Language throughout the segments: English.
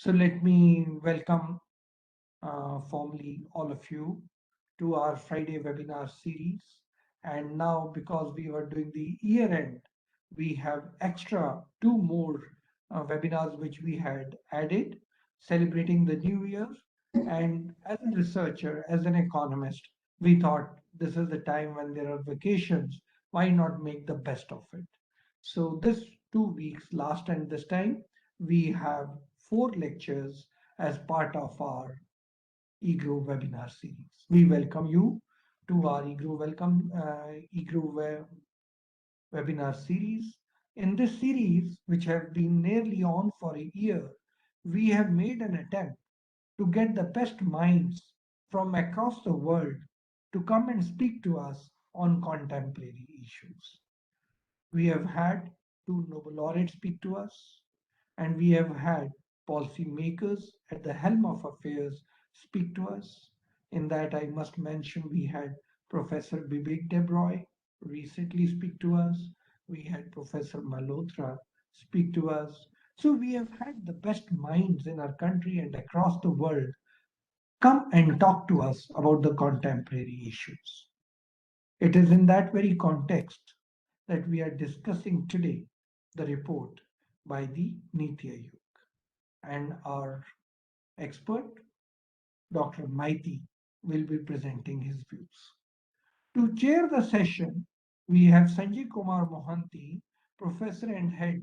So let me welcome formally all of you to our Friday webinar series. And now, because we were doing the year end, we have extra two more webinars which we had added, celebrating the new year. And as a researcher, as an economist, we thought this is the time when there are vacations. Why not make the best of it? So this 2 weeks last, and this time we have four lectures as part of our eGrow webinar series. We welcome you to our eGrow webinar series. In this series, which have been nearly on for a year, we have made an attempt to get the best minds from across the world to come and speak to us on contemporary issues. We have had two Nobel laureates speak to us, and we have had policymakers at the helm of affairs speak to us. In that, I must mention we had Professor Bibek Debroy recently speak to us. We had Professor Malhotra speak to us. So we have had the best minds in our country and across the world come and talk to us about the contemporary issues. It is in that very context that we are discussing today the report by the Niti Aayog. And our expert, Dr. Maiti, will be presenting his views. To chair the session, we have Sanjay Kumar Mohanty, Professor and Head,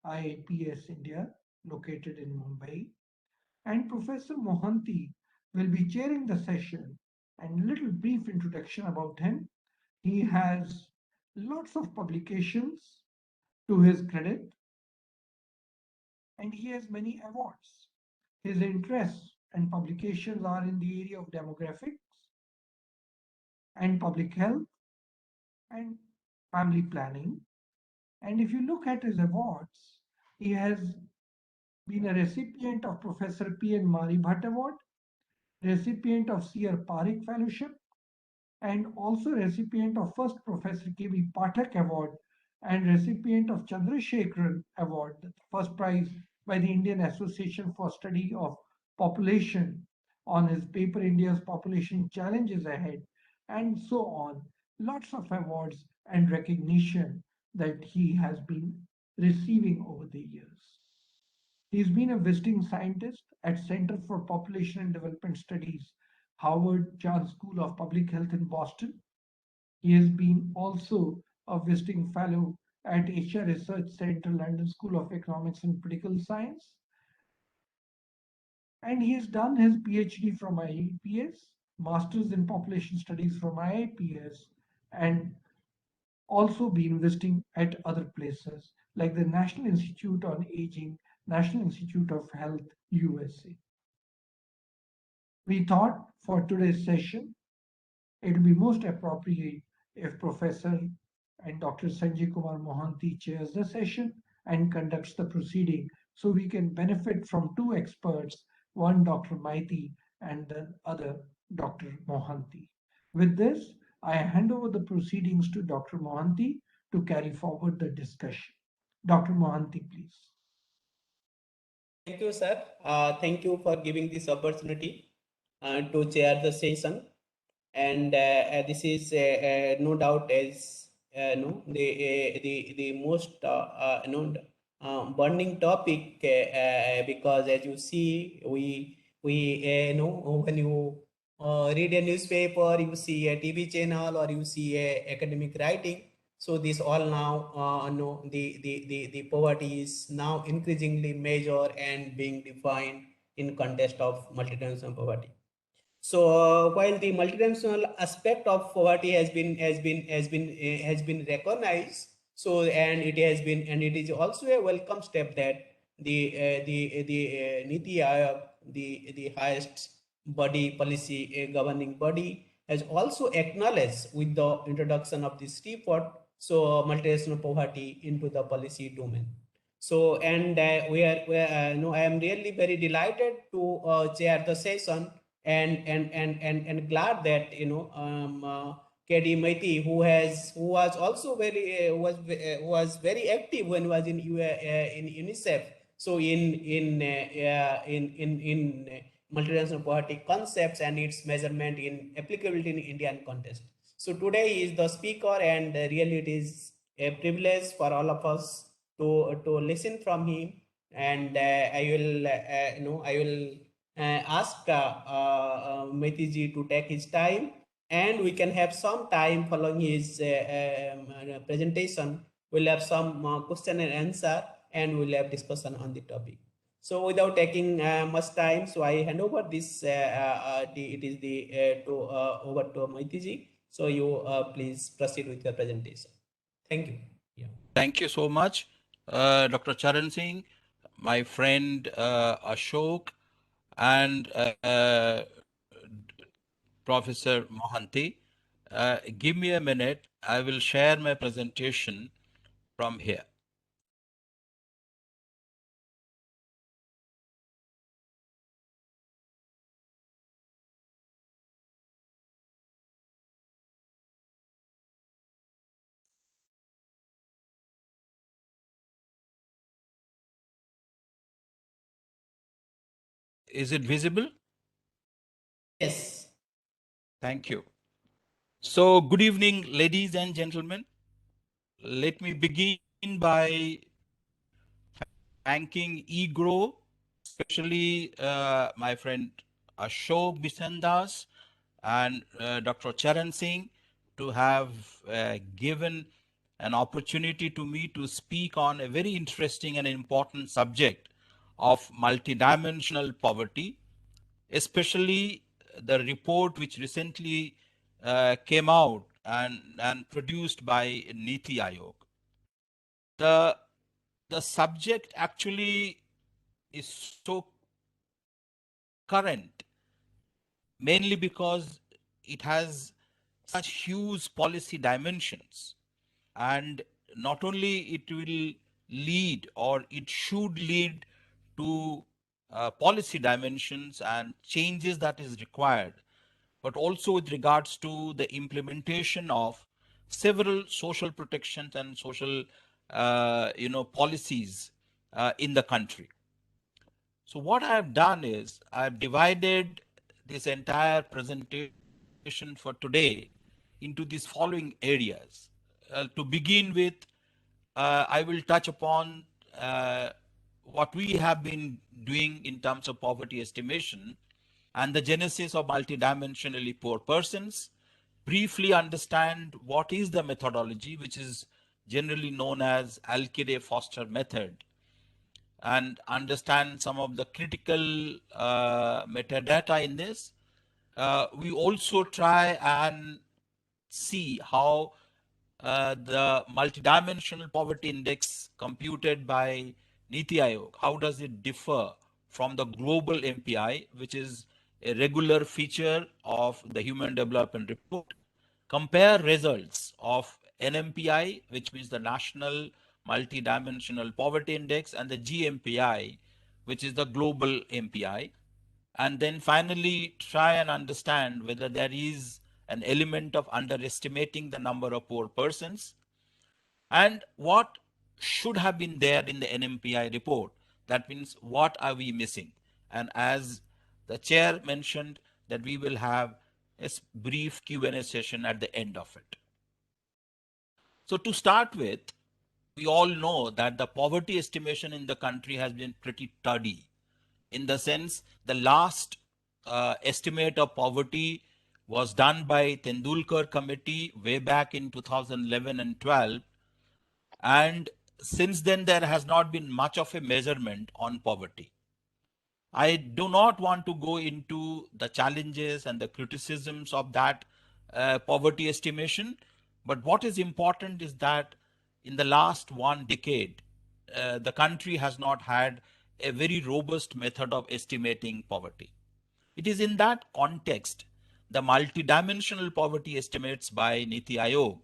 IAPS India, located in Mumbai. And Professor Mohanty will be chairing the session. And a little brief introduction about him. He has lots of publications to his credit, and he has many awards. His interests and publications are in the area of demographics and public health and family planning. And if you look at his awards, he has been a recipient of Professor P.N. Maribhatt Award, recipient of C.R. Parekh Fellowship, and also recipient of first Professor K.B. Pathak Award and recipient of Chandrasekharan Award, the first prize by the Indian Association for Study of Population on his paper India's Population Challenges Ahead, and so on. Lots of awards and recognition that he has been receiving over the years. He's been a visiting scientist at Center for Population and Development Studies, Howard Chan School of Public Health in Boston. He has been also a visiting fellow at Asia Research Center, London School of Economics and Political Science. And he has done his PhD from IAPS, Masters in Population Studies from IAPS, and also been visiting at other places like the National Institute on Aging, National Institute of Health, USA. We thought for today's session, it would be most appropriate if Professor and Dr. Sanjay Kumar Mohanty chairs the session and conducts the proceeding so we can benefit from two experts, one Dr. Maiti and the other Dr. Mohanty. With this, I hand over the proceedings to Dr. Mohanty to carry forward the discussion. Dr. Mohanty, please. Thank you, sir. Thank you for giving this opportunity to chair the session. And this is no doubt as no the most burning topic because as you see we know when you read a newspaper, you see a TV channel, or you see a academic writing. So this all now no the poverty is now increasingly measured and being defined in context of multidimensional poverty. So while the multidimensional aspect of poverty has been recognized, so and it is also a welcome step that the Niti Aayog, the highest body policy governing body, has also acknowledged with the introduction of this report, so multidimensional poverty into the policy domain. So and I am really very delighted to chair the session and glad that KD Maiti, who was also very was very active when he was in UNICEF. So in multidimensional poverty concepts and its measurement in applicability in Indian context. So today is the speaker, and really it is a privilege for all of us to listen from him. And I will I will ask Maiti ji to take his time, and we can have some time following his presentation. We'll have some question and answer, and we'll have discussion on the topic. So without taking much time, so I hand over this. It is the to over to Maiti ji. So you please proceed with your presentation. Thank you. Yeah. Thank you so much, Dr. Charan Singh, my friend Ashok, and Professor Mohanty. Give me a minute. I will share my presentation from here. Is it visible? Yes. Thank you. So, good evening, ladies and gentlemen. Let me begin by thanking eGrow, especially my friend Ashok Bisandas and Dr. Charan Singh to have given an opportunity to me to speak on a very interesting and important subject of multidimensional poverty, especially the report which recently came out and produced by Niti Aayog. The subject actually is so current, mainly because it has such huge policy dimensions. And not only it will lead, or it should lead to policy dimensions and changes that is required, but also with regards to the implementation of several social protections and social policies in the country. So what I have done is I've divided this entire presentation for today into these following areas. To begin with, I will touch upon what we have been doing in terms of poverty estimation and the genesis of multidimensionally poor persons, briefly understand what is the methodology, which is generally known as Alkire-Foster method, and understand some of the critical metadata in this. We also try and see how the multidimensional poverty index computed by Niti Aayog, how does it differ from the global MPI, which is a regular feature of the Human Development Report. Compare results of NMPI, which means the National Multidimensional Poverty Index, and the GMPI, which is the global MPI. And then finally try and understand whether there is an element of underestimating the number of poor persons, and what should have been there in the NMPI report. That means what are we missing? And as the chair mentioned, that we will have a brief Q&A session at the end of it. So to start with, we all know that the poverty estimation in the country has been pretty tuddy, in the sense the last estimate of poverty was done by Tendulkar committee way back in 2011 and 12, and since then there has not been much of a measurement on poverty. I do not want to go into the challenges and the criticisms of that poverty estimation, but what is important is that in the last one decade, the country has not had a very robust method of estimating poverty. It is in that context the multidimensional poverty estimates by Niti Aayog,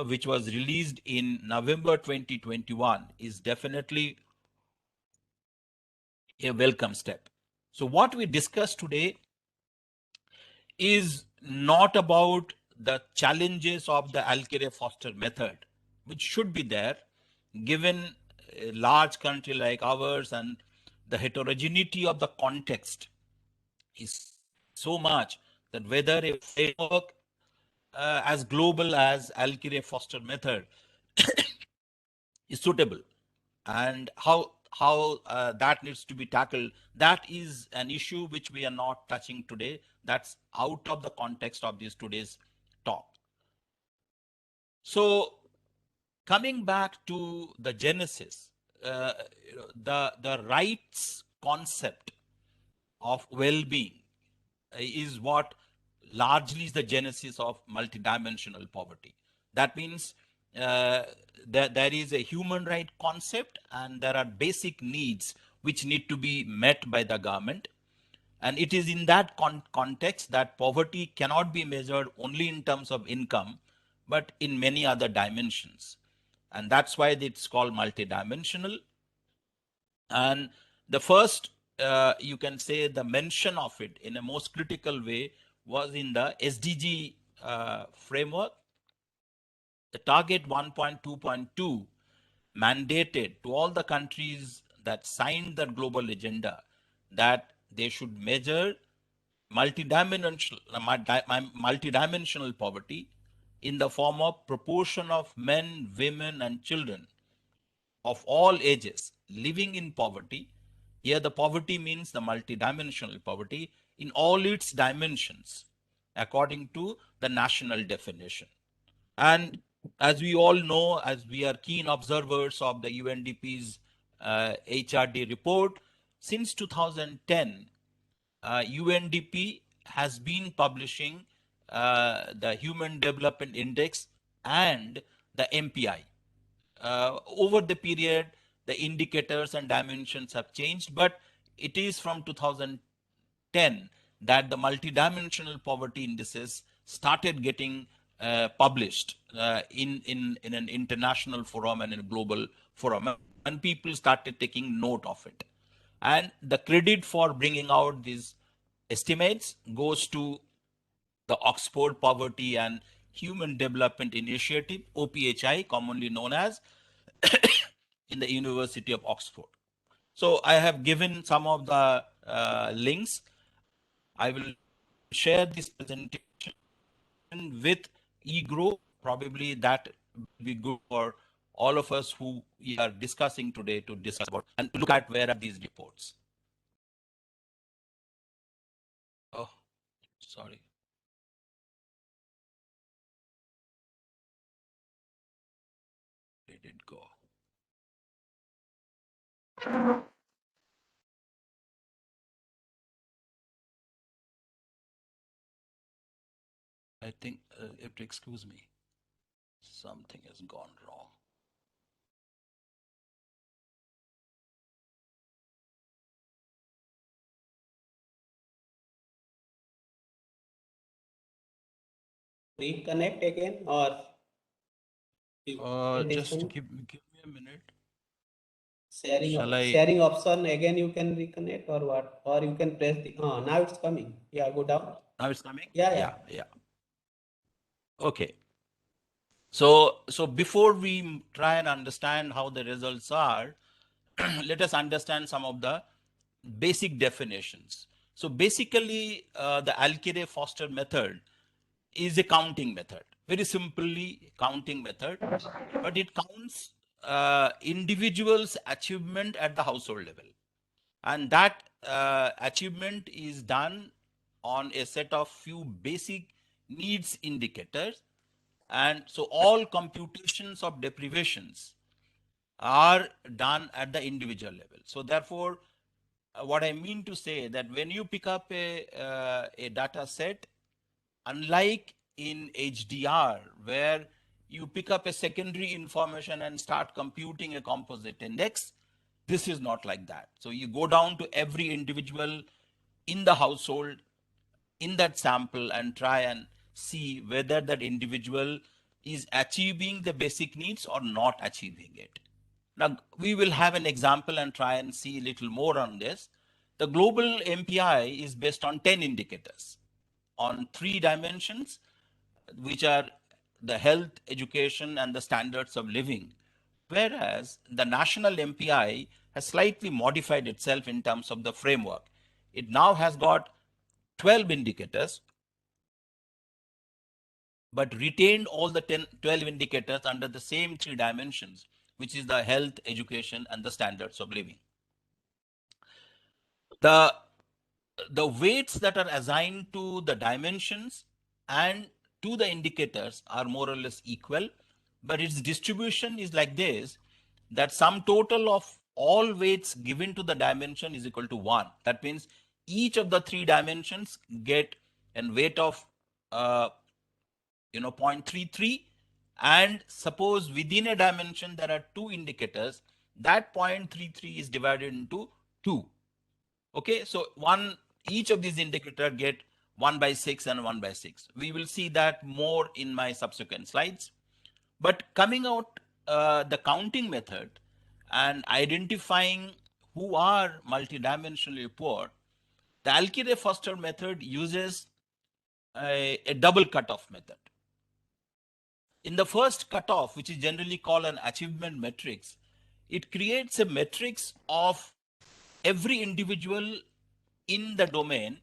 which was released in November 2021, is definitely a welcome step. So what we discuss today is not about the challenges of the Alkire-Foster method, which should be there given a large country like ours, and the heterogeneity of the context is so much that whether a framework as global as Alkire-Foster method is suitable, and how that needs to be tackled, that is an issue which we are not touching today. That's out of the context of this today's talk. So coming back to the genesis, the rights concept of well-being is what largely is the genesis of multidimensional poverty. That means there is a human right concept, and there are basic needs which need to be met by the government. And it is in that context that poverty cannot be measured only in terms of income, but in many other dimensions. And that's why it's called multidimensional. And the first, you can say, the mention of it in a most critical way was in the SDG framework. The target 1.2.2 mandated to all the countries that signed the global agenda that they should measure multidimensional poverty in the form of proportion of men, women, and children of all ages living in poverty. Here, the poverty means the multidimensional poverty in all its dimensions, according to the national definition. And as we all know, as we are keen observers of the UNDP's HRD report, since 2010, UNDP has been publishing the Human Development Index and the MPI. Over the period, the indicators and dimensions have changed, but it is from 2010 that the multidimensional poverty indices started getting published in an international forum and in a global forum, and people started taking note of it. And the credit for bringing out these estimates goes to the Oxford Poverty and Human Development Initiative, OPHI, commonly known as, in the University of Oxford. So I have given some of the links. I will share this presentation with eGrow. Probably that will be good for all of us who we are discussing today to discuss about and look at where are these reports. Oh, sorry. Where did it go? I think you have to excuse me. Something has gone wrong. Reconnect again, or Just give me a minute. sharing option again, you can reconnect or what, or you can press the now it's coming. Yeah, go down. Now it's coming? Yeah. Okay. So before we try and understand how the results are, let us understand some of the basic definitions. So basically, the Alkire-Foster method is a counting method, very simply counting method, but it counts individuals' achievement at the household level. And that achievement is done on a set of few basic needs indicators. And so all computations of deprivations are done at the individual level. So therefore, what I mean to say that when you pick up a data set, unlike in HDR, where you pick up a secondary information and start computing a composite index, this is not like that. So you go down to every individual in the household, in that sample, and try and see whether that individual is achieving the basic needs or not achieving it. Now, we will have an example and try and see a little more on this. The global MPI is based on 10 indicators on 3 dimensions, which are the health, education, and the standards of living, whereas the national MPI has slightly modified itself in terms of the framework. It now has got 12 indicators, but retained all the 12 indicators under the same 3 dimensions, which is the health, education, and the standards of living. The weights that are assigned to the dimensions and to the indicators are more or less equal, but its distribution is like this, that sum total of all weights given to the dimension is equal to 1. That means each of the 3 dimensions get a weight of 0.33, and suppose within a dimension there are 2 indicators, that 0.33 is divided into 2. Okay, so each of these indicators get 1/6 and 1/6. We will see that more in my subsequent slides. But coming out the counting method and identifying who are multidimensionally poor, the Alkire-Foster method uses a double cutoff method. In the first cutoff, which is generally called an achievement matrix, it creates a matrix of every individual in the domain,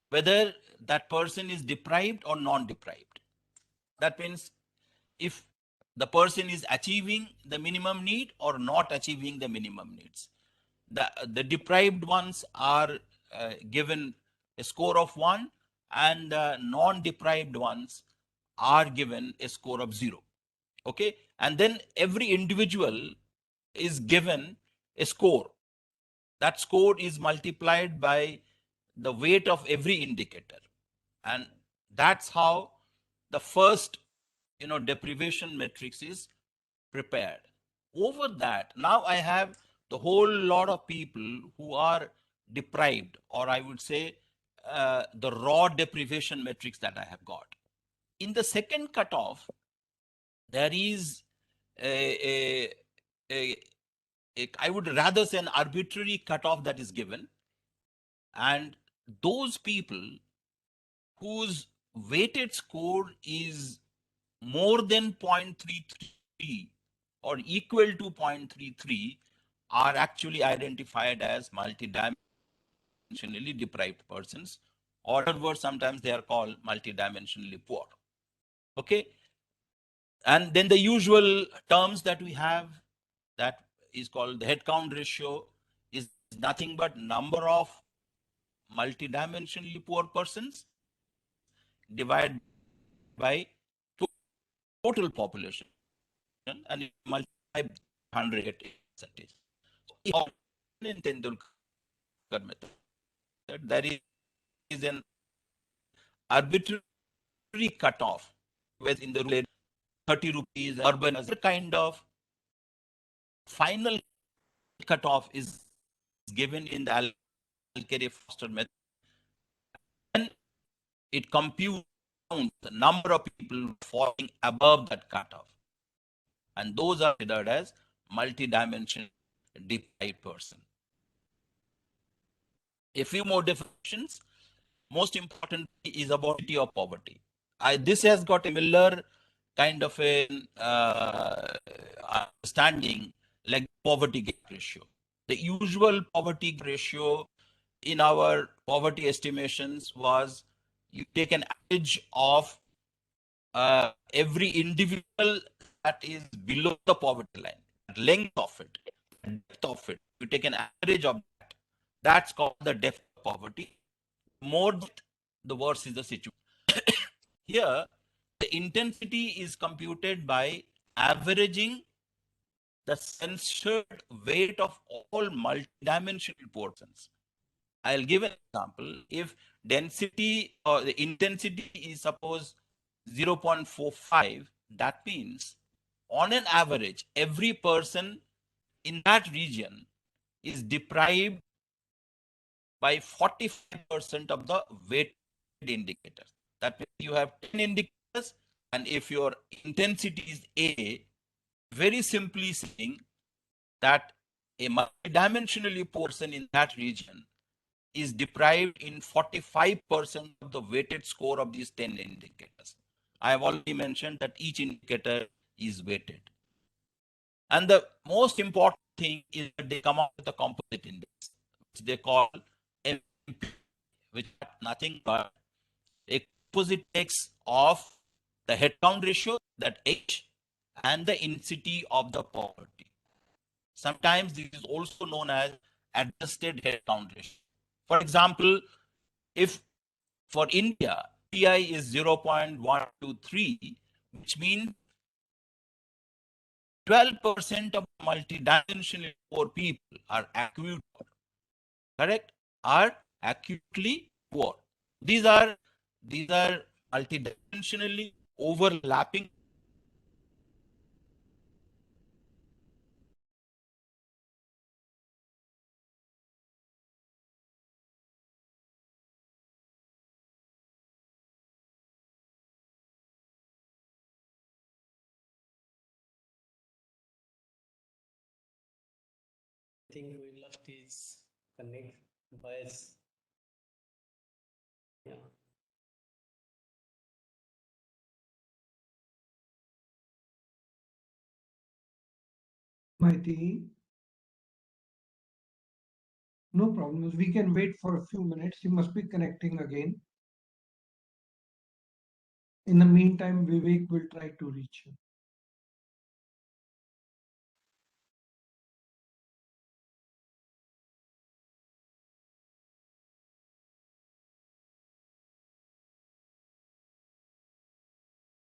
whether that person is deprived or non-deprived. That means if the person is achieving the minimum need or not achieving the minimum needs. The deprived ones are given a score of 1, and the non-deprived ones are given a score of 0. Okay, and then every individual is given a score. That score is multiplied by the weight of every indicator, and that's how the first deprivation matrix is prepared. Over that, now I have the whole lot of people who are deprived, or I would say the raw deprivation matrix that I have got. In the second cutoff, there is I would rather say an arbitrary cutoff that is given, and those people whose weighted score is more than 0.33 or equal to 0.33 are actually identified as multidimensionally deprived persons, or in other words, sometimes they are called multidimensionally poor. Okay, and then the usual terms that we have, that is called the head count ratio, is nothing but number of multidimensionally poor persons divided by total population, and it multiplied 100%. So in Tendulkar method, there is an arbitrary cutoff, whether in the rural 30 rupees, urban as a kind of final cutoff is given in the Alkire-Foster method, and it computes the number of people falling above that cutoff, and those are considered as multidimensional deprived person. A few more definitions. Most importantly is about of poverty. This has got a similar kind of a understanding like poverty gap ratio. The usual poverty ratio in our poverty estimations was you take an average of every individual that is below the poverty line, length of it, depth of it. You take an average of that. That's called the depth of poverty. More the worse is the situation. Here, the intensity is computed by averaging the censored weight of all multidimensional portions. I'll give an example. If density or the intensity is suppose 0.45, that means on an average, every person in that region is deprived by 45% of the weighted indicators. That means you have 10 indicators, and if your intensity is A, very simply saying that a multidimensionally person in that region is deprived in 45% of the weighted score of these 10 indicators. I have already mentioned that each indicator is weighted. And the most important thing is that they come up with a composite index, which they call MP, which is nothing but a composite index of the headcount ratio, that H, and the intensity of the poverty. Sometimes this is also known as adjusted headcount ratio. For example, if for India, PI is 0.123, which means 12% of multidimensionally poor people are acute, correct? Are acutely poor. These are multidimensionally overlapping. I think we lost his connect voice. Yeah. Maiti, no problem. We can wait for a few minutes. He must be connecting again. In the meantime, Vivek will try to reach him.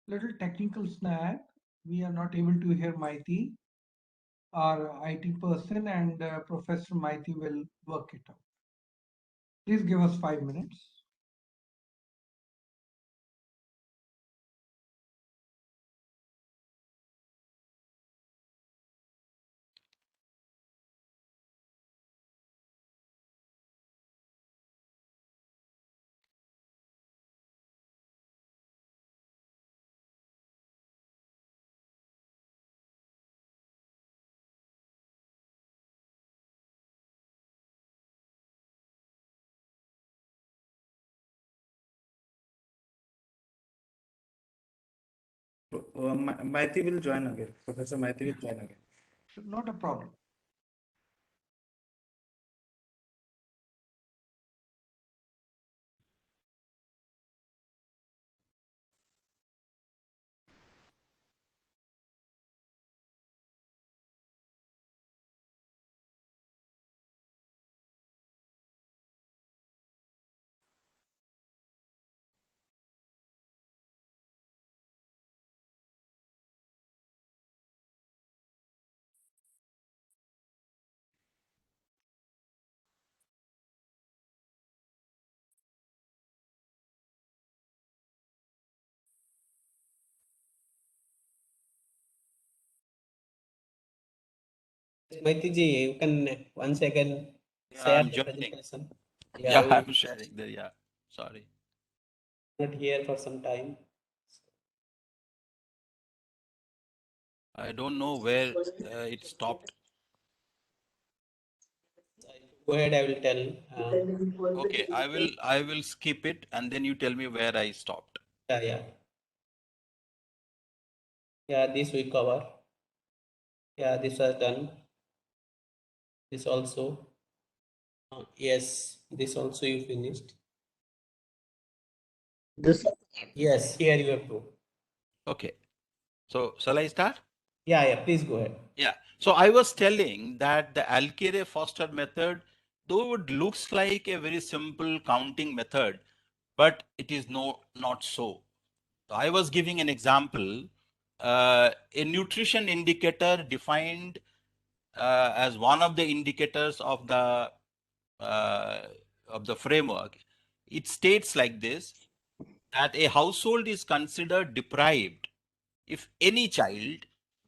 Little technical snag. We are not able to hear Maiti, our IT person, and Professor Maiti will work it out. Please give us 5 minutes. Maiti will join again. Professor Maiti will join again. Not a problem. Maiti ji, you can once again Yeah, share I'm the joining. presentation. Yeah, we I'm sharing the, yeah, sorry. not here for some time. I don't know where it stopped. Go ahead, I will tell. Okay, I will skip it and then you tell me where I stopped. Yeah. Yeah, this we cover. Yeah, this was done. This also. Yes, this also you finished. This Yes, here you have to. Okay. So shall I start? Yeah, please go ahead. Yeah. So I was telling that the Alkire-Foster method, though it looks like a very simple counting method, but it is not so. So I was giving an example, a nutrition indicator defined as one of the indicators of the framework. It states like this, that a household is considered deprived if any child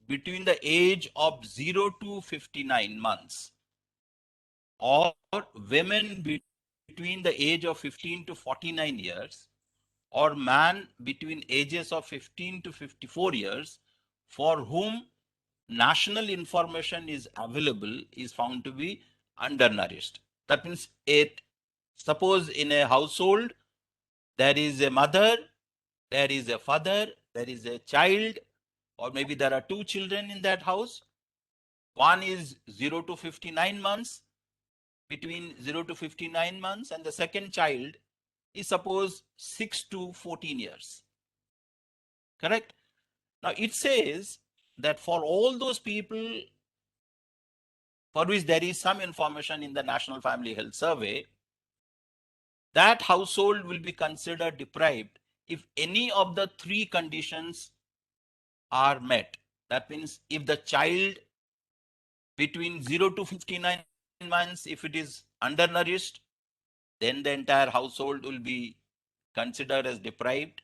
between the age of 0 to 59 months or women between the age of 15 to 49 years or man between ages of 15 to 54 years for whom national information is available is found to be undernourished. That means suppose in a household there is a mother, there is a father, there is a child, or maybe there are two children in that house, One is 0 to 59 months, between 0 to 59 months, and the second child is suppose 6 to 14 years. Correct? Now it says that for all those people for which there is some information in the National Family Health Survey, that household will be considered deprived if any of the three conditions are met. That means if the child between 0 to 59 months, if it is undernourished, then the entire household will be considered as deprived.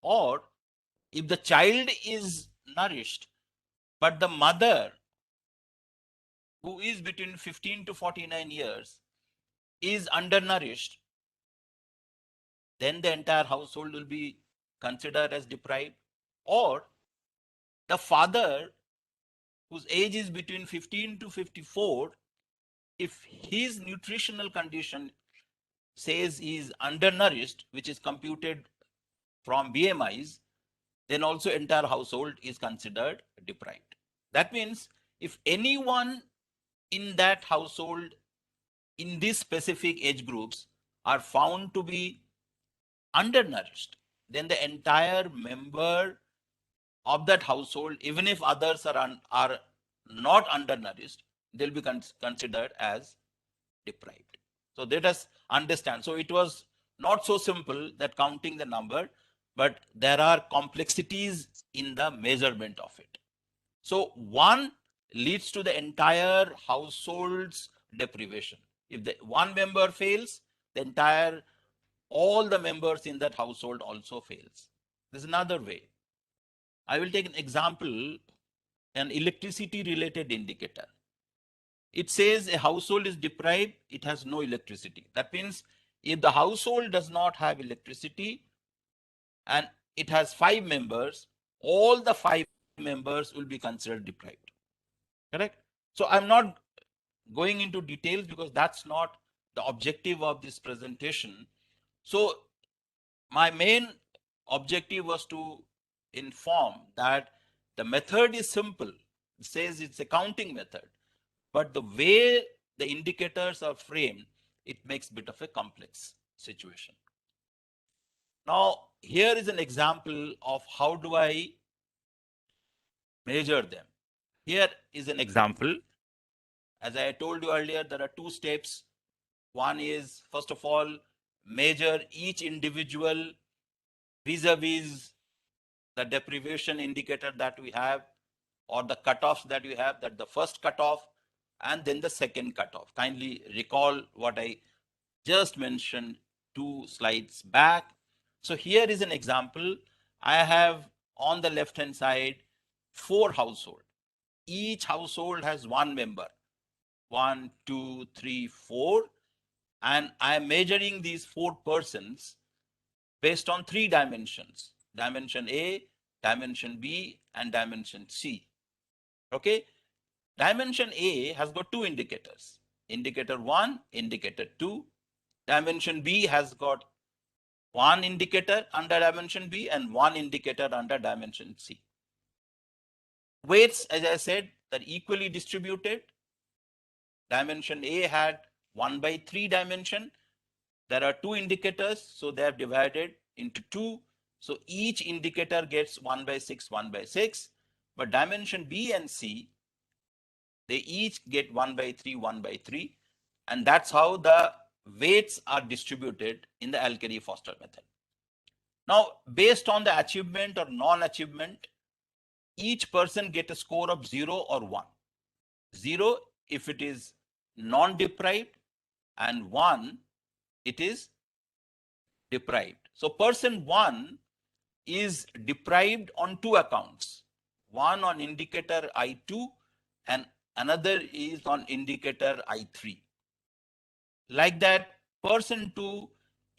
Or if the child is nourished, but the mother, who is between 15 to 49 years, is undernourished, then the entire household will be considered as deprived. Or the father, whose age is between 15 to 54, if his nutritional condition says he is undernourished, which is computed from BMIs, then also entire household is considered deprived. That means if anyone in that household in these specific age groups are found to be undernourished, then the entire member of that household, even if others are not undernourished, they'll be considered as deprived. So let us understand. So it was not so simple that counting the number, but there are complexities in the measurement of it. So one leads to the entire household's deprivation. If the one member fails, the entire all the members in that household also fails. There's another way. I will take an example, an electricity related indicator. It says a household is deprived, it has no electricity. That means if the household does not have electricity and it has 5 members, all the 5 members will be considered deprived. Correct? So I'm not going into details because that's not the objective of this presentation. So my main objective was to inform that the method is simple. It says it's a counting method, but the way the indicators are framed, it makes a bit of a complex situation. Now, here is an example of how do I measure them. Here is an example. As I told you earlier, there are 2 steps. One is, first of all, measure each individual vis-a-vis the deprivation indicator that we have, or the cutoffs that we have, that the first cutoff and then the second cutoff. Kindly recall what I just mentioned 2 slides back. So here is an example. I have on the left hand side 4 households. Each household has 1 member. 1, 2, 3, 4. And I am measuring these 4 persons based on 3 dimensions: dimension A, dimension B, and dimension C. Okay. Dimension A has got 2 indicators, indicator 1, indicator 2. Dimension B has got 1 indicator under dimension B and 1 indicator under dimension C. Weights, as I said, are equally distributed. Dimension A had 1/3 dimension. There are 2 indicators, so they are divided into 2. So each indicator gets 1/6, 1/6. But dimension B and C, they each get 1/3, 1/3. And that's how the weights are distributed in the Alkeri-Foster method. Now, based on the achievement or non-achievement, each person gets a score of 0 or 1. 0 if it is non-deprived, and 1 it is deprived. So person 1 is deprived on 2 accounts. One on indicator I2 and another is on indicator I3. Like that, person 2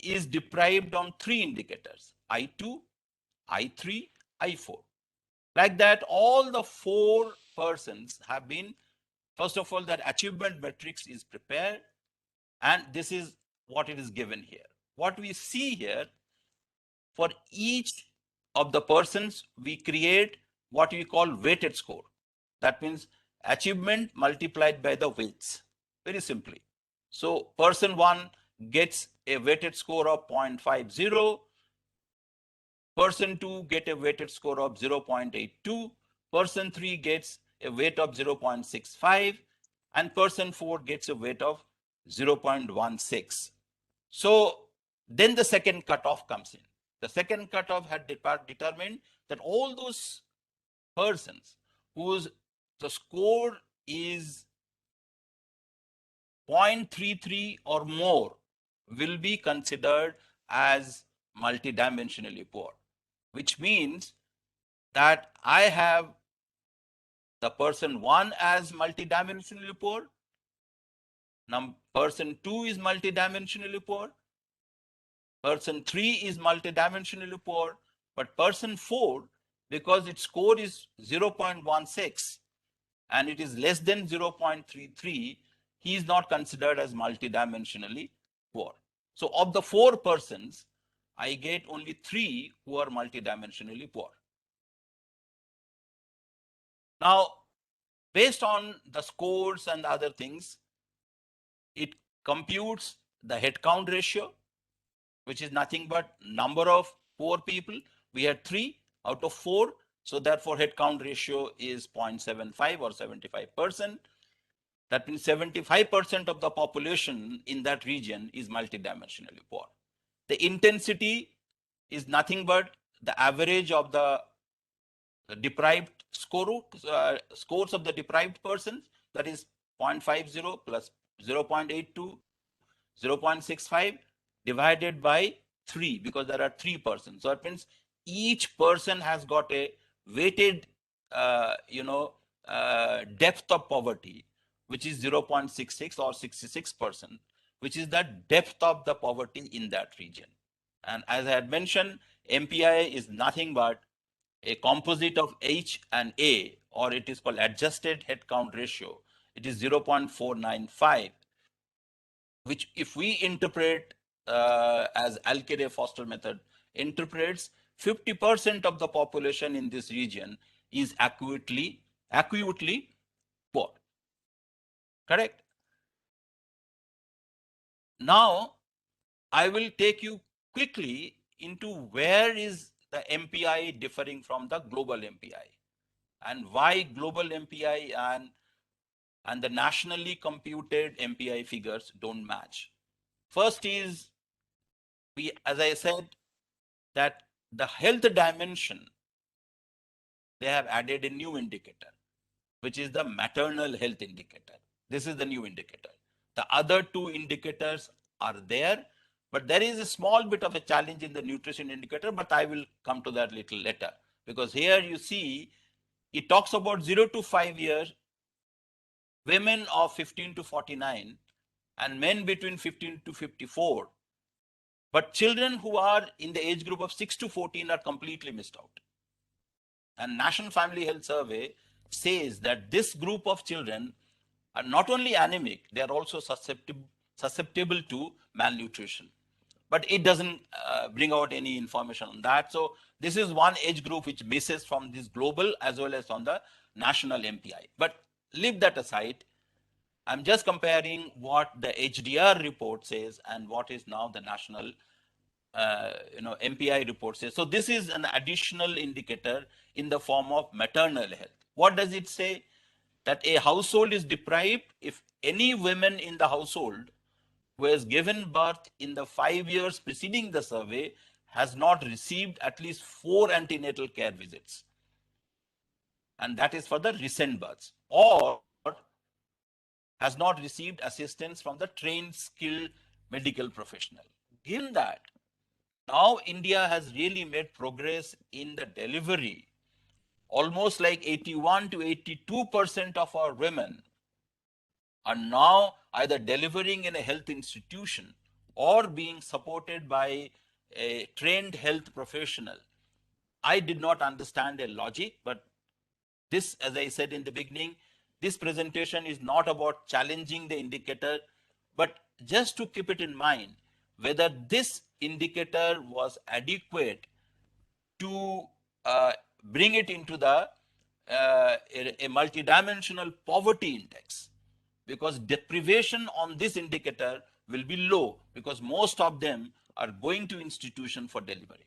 is deprived on 3 indicators: I2, I3, I4. Like that, all the 4 persons have been, first of all, that achievement matrix is prepared, and this is what it is given here. What we see here, for each of the persons, we create what we call weighted score. That means achievement multiplied by the weights, very simply. So person 1 gets a weighted score of 0.50, person 2 get a weighted score of 0.82, person 3 gets a weight of 0.65, and person 4 gets a weight of 0.16. So then the second cutoff comes in. The second cutoff had determined that all those persons whose the score is 0.33 or more will be considered as multidimensionally poor, which means that I have the person 1 as multidimensionally poor, person 2 is multidimensionally poor, person 3 is multidimensionally poor, but person 4, because its score is 0.16 and it is less than 0.33, he is not considered as multidimensionally poor. So of the 4 persons, I get only 3 who are multidimensionally poor. Now, based on the scores and other things, it computes the head count ratio, which is nothing but number of poor people. We had 3 out of 4. So therefore, head count ratio is 0.75 or 75%. That means 75% of the population in that region is multidimensionally poor. The intensity is nothing but the average of the deprived scores of the deprived persons, that is 0.50 plus 0.82, 0.65 divided by 3, because there are 3 persons. So that means each person has got a weighted depth of poverty, which is 0.66 or 66%, which is the depth of the poverty in that region. And as I had mentioned, MPI is nothing but a composite of H and A, or it is called adjusted head count ratio. It is 0.495, which if we interpret as Alkire-Foster method interprets, 50% of the population in this region is acutely poor. Correct? Now, I will take you quickly into where is the MPI differing from the global MPI, and why global MPI and the nationally computed MPI figures don't match. First is, as I said, that the health dimension, they have added a new indicator, which is the maternal health indicator. This is the new indicator. The other 2 indicators are there, but there is a small bit of a challenge in the nutrition indicator, but I will come to that little later, because here you see it talks about 0 to 5 years, women of 15 to 49, and men between 15 to 54. But children who are in the age group of 6 to 14 are completely missed out. And National Family Health Survey says that this group of children are not only anemic, they are also susceptible to malnutrition. But it doesn't bring out any information on that. So this is one age group which misses from this global as well as on the national MPI. But leave that aside. I'm just comparing what the HDR report says and what is now the national MPI report says. So this is an additional indicator in the form of maternal health. What does it say? That a household is deprived if any women in the household who has given birth in the 5 years preceding the survey has not received at least 4 antenatal care visits. And that is for the recent births, or has not received assistance from the trained, skilled medical professional. Given that, now India has really made progress in the delivery. Almost like 81 to 82% of our women are now either delivering in a health institution or being supported by a trained health professional. I did not understand a logic, but this, as I said in the beginning, this presentation is not about challenging the indicator, but just to keep it in mind whether this indicator was adequate to bring it into the a multidimensional poverty index, because deprivation on this indicator will be low because most of them are going to institution for delivery.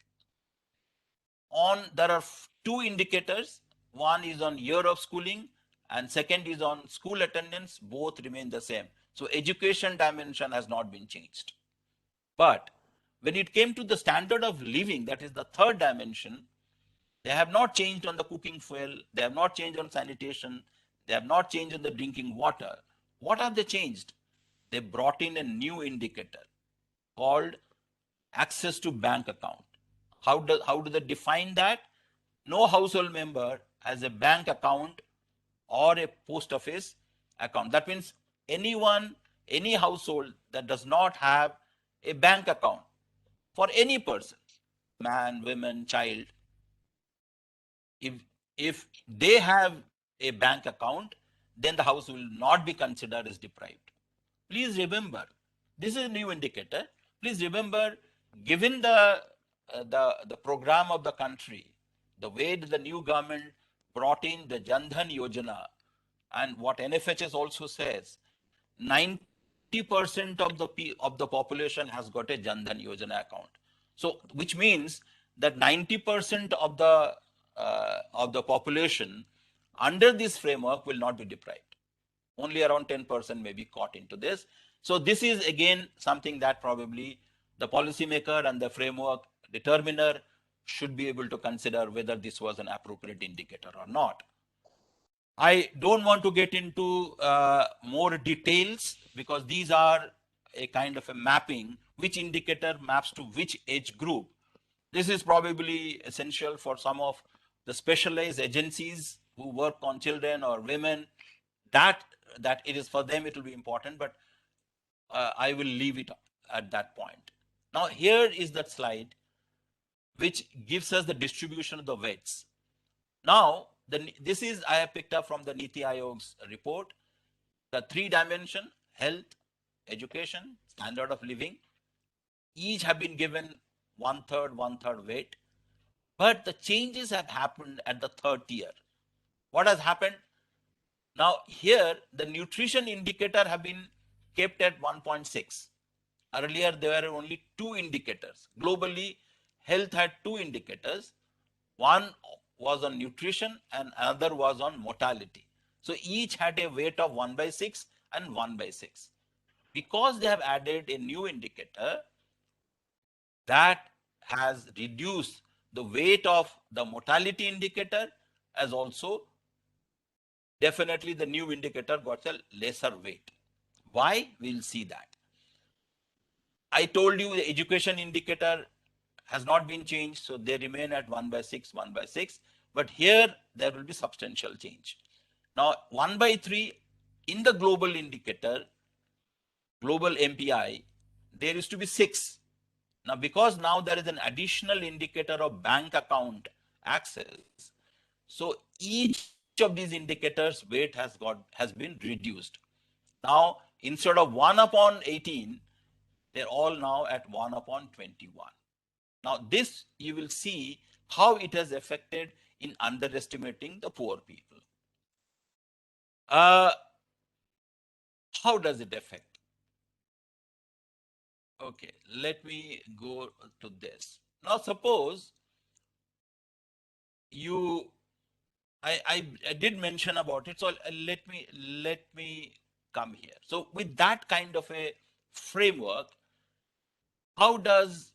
There are two indicators. One is on year of schooling and second is on school attendance. Both remain the same. So education dimension has not been changed. But when it came to the standard of living, that is the third dimension, they have not changed on the cooking fuel. They have not changed on sanitation. They have not changed on the drinking water. What have they changed? They brought in a new indicator called access to bank account. How do they define that? No household member has a bank account or a post office account. That means anyone, any household that does not have a bank account for any person, man, woman, child, if they have a bank account, then the house will not be considered as deprived. Please remember, this is a new indicator. Please remember, given the program of the country, the way that the new government brought in the Jan Dhan Yojana, and what NFHS also says, 90% of the population has got a Jan Dhan Yojana account. So, which means that 90% of the population under this framework will not be deprived. Only around 10% may be caught into this. So this is again something that probably the policymaker and the framework determiner should be able to consider whether this was an appropriate indicator or not. I don't want to get into more details because these are a kind of a mapping, which indicator maps to which age group. This is probably essential for some of the specialized agencies who work on children or women. That it is for them, it will be important, but I will leave it at that point. Now here is that slide which gives us the distribution of the weights. Now this is I have picked up from the Niti Aayog's report. The three dimension, health, education, standard of living, each have been given one third weight, but the changes have happened at the third tier. What has happened? Now here the nutrition indicator have been kept at 1.6. Earlier there were only two indicators. Globally, health had two indicators. One was on nutrition and another was on mortality. So each had a weight of 1/6 and 1/6. Because they have added a new indicator that has reduced the weight of the mortality indicator, as also definitely the new indicator got a lesser weight. Why? We'll see that. I told you the education indicator has not been changed, so they remain at 1/6, 1/6. But here there will be substantial change. Now 1/3 in the global indicator, global MPI, there used to be 6. Now because now there is an additional indicator of bank account access, so each of these indicators weight has been reduced. Now instead of 1/18, they're all now at 1/21. Now this you will see how it has affected in underestimating the poor people. How does it affect? Okay, let me go to this. Now suppose I did mention about it, so let me come here. So with that kind of a framework, how does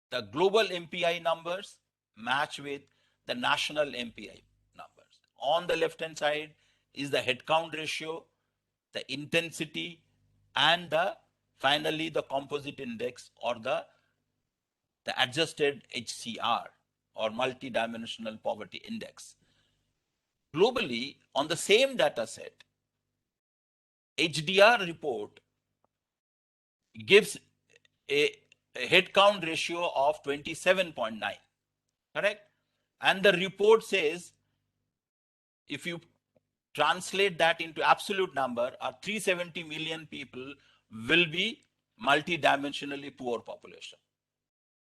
the global MPI numbers match with the national MPI numbers? On the left hand side is the headcount ratio, the intensity, and finally the composite index, or the adjusted HCR, or multidimensional poverty index. Globally, on the same data set, HDR report gives a headcount ratio of 27.9, correct? And the report says, if you translate that into absolute number, 370 million people will be multidimensionally poor population.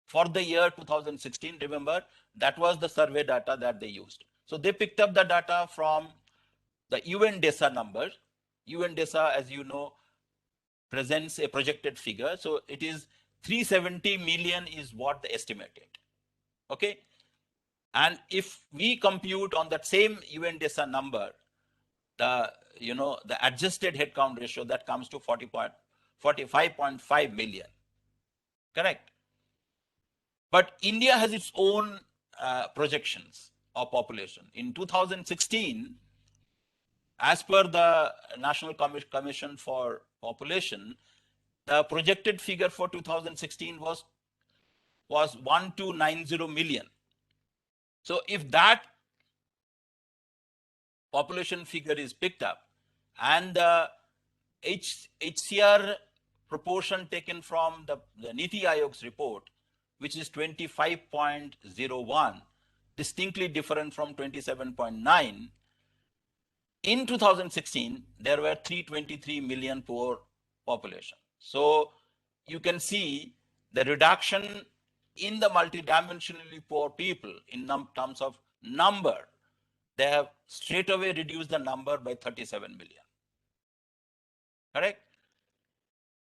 For the year 2016, remember, that was the survey data that they used. So they picked up the data from the UNDESA number. UNDESA, as you know, presents a projected figure. So it is 370 million is what they estimated. Okay. And if we compute on that same UNDESA number, the adjusted headcount ratio, that comes to 45.5 million. Correct. But India has its own projections of population. In 2016, as per the National Commission for Population, the projected figure for 2016 was 1290 million. So if that population figure is picked up and the HCR proportion taken from the Niti Aayog's report, which is 25.01, distinctly different from 27.9, in 2016, there were 323 million poor population. So you can see the reduction in the multidimensionally poor people in terms of number. They have straight away reduced the number by 37 million. Correct?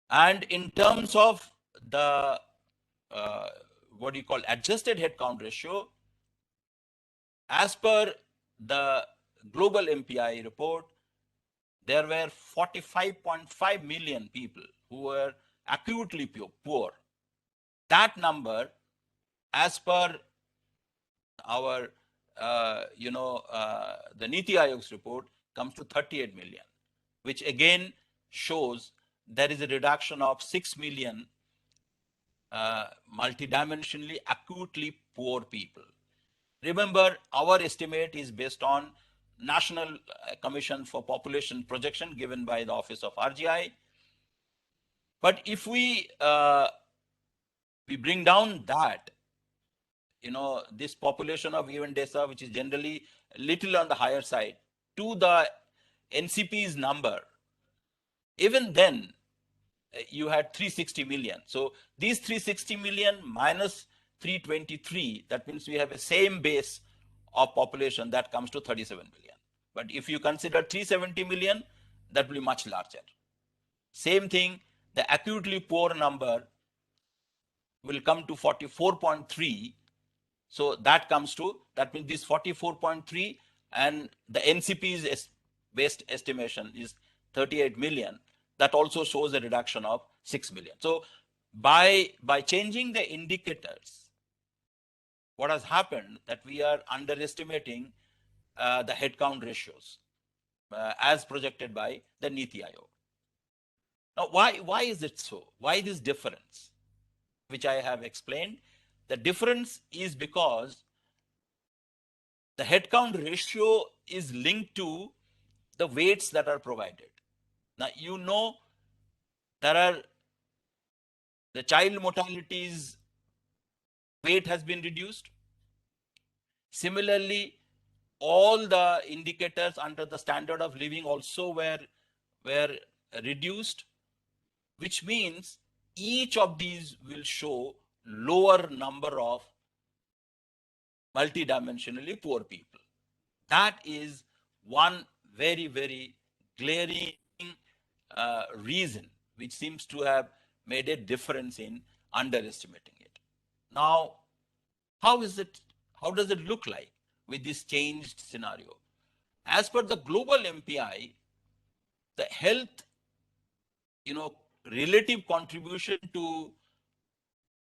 And in terms of the what do you call adjusted headcount ratio, as per the global MPI report, there were 45.5 million people who were acutely poor. That number, as per our the Niti Aayog's report, comes to 38 million, which again shows there is a reduction of 6 million multidimensionally acutely poor people. Remember, our estimate is based on National Commission for Population projection given by the Office of RGI. But if we bring down that, this population of UNDESA, which is generally a little on the higher side, to the NCP's number, even then you had 360 million. So these 360 million minus 323, that means we have a same base of population that comes to 37 million. But if you consider 370 million, that will be much larger. Same thing, the acutely poor number will come to 44.3. So that means this 44.3 and the NCP's based estimation is 38 million. That also shows a reduction of 6 million. So by changing the indicators, what has happened that we are underestimating the headcount ratios as projected by the Niti Aayog. Now, why is it so? Why this difference, which I have explained? The difference is because the headcount ratio is linked to the weights that are provided. Now, the child mortalities weight has been reduced. Similarly, all the indicators under the standard of living also were reduced, which means each of these will show lower number of multidimensionally poor people. That is one very, very glaring reason which seems to have made a difference in underestimating it. Now, how does it look like with this changed scenario? As per the global MPI, the health, relative contribution to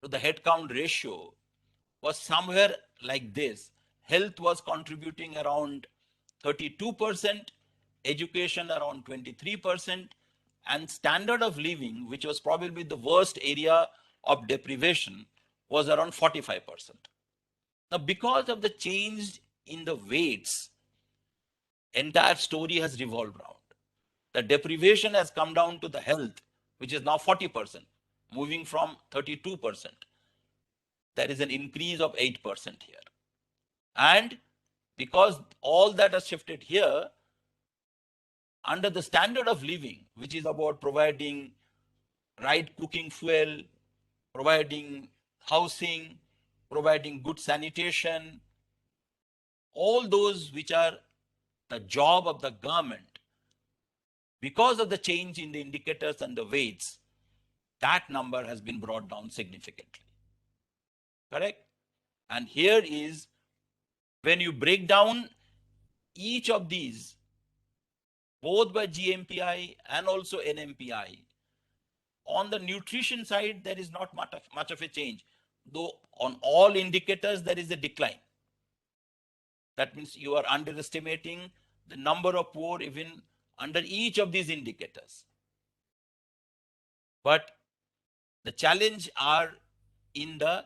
the headcount ratio was somewhere like this. Health was contributing around 32%, education around 23%, and standard of living, which was probably the worst area of deprivation, was around 45%. Now, because of the change in the weights, entire story has revolved around. The deprivation has come down to the health, which is now 40%, moving from 32%. There is an increase of 8% here. And because all that has shifted here, under the standard of living, which is about providing right cooking fuel, providing housing, providing good sanitation, all those which are the job of the government, because of the change in the indicators and the weights, that number has been brought down significantly. Correct? And here is when you break down each of these, both by GMPI and also NMPI, on the nutrition side, there is not much of a change, though on all indicators, there is a decline. That means you are underestimating the number of poor even under each of these indicators. But the challenge are in the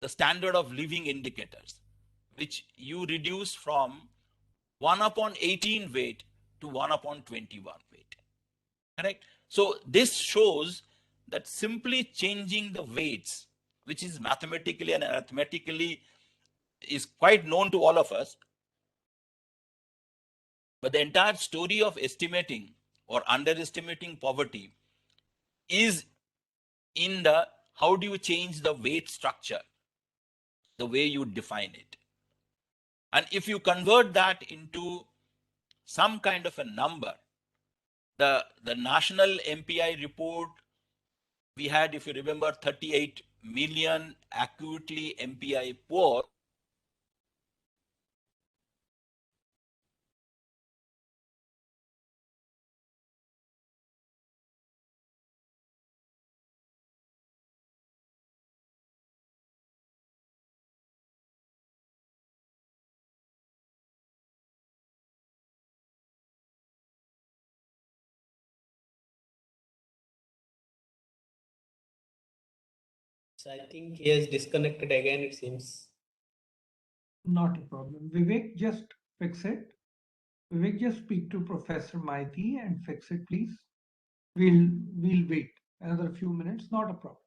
standard of living indicators, which you reduce from 1/18 weight to 1/21 weight. Correct? So this shows that simply changing the weights, which is mathematically and arithmetically is quite known to all of us, but the entire story of estimating or underestimating poverty is in the how do you change the weight structure, the way you define it. And if you convert that into some kind of a number, the national MPI report, we had, if you remember, 38 million acutely MPI poor. So I think he has disconnected again, it seems. Not a problem. Vivek, just fix it. Vivek, just speak to Professor Maiti and fix it, please. We'll wait another few minutes. Not a problem.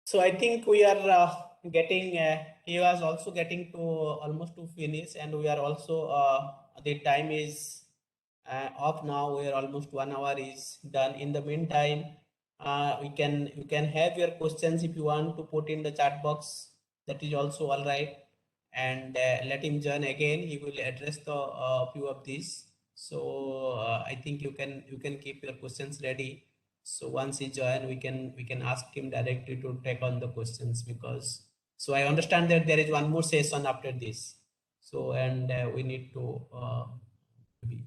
So I think we are getting, he was also getting to almost to finish, and we are also, the time is off now. We are almost 1 hour is done. In the meantime, you can have your questions if you want to put in the chat box. That is also all right. And let him join again. He will address the few of these. So I think you can keep your questions ready. So once he join, we can ask him directly to take on the questions, because so I understand that there is one more session after this. So and we need to be.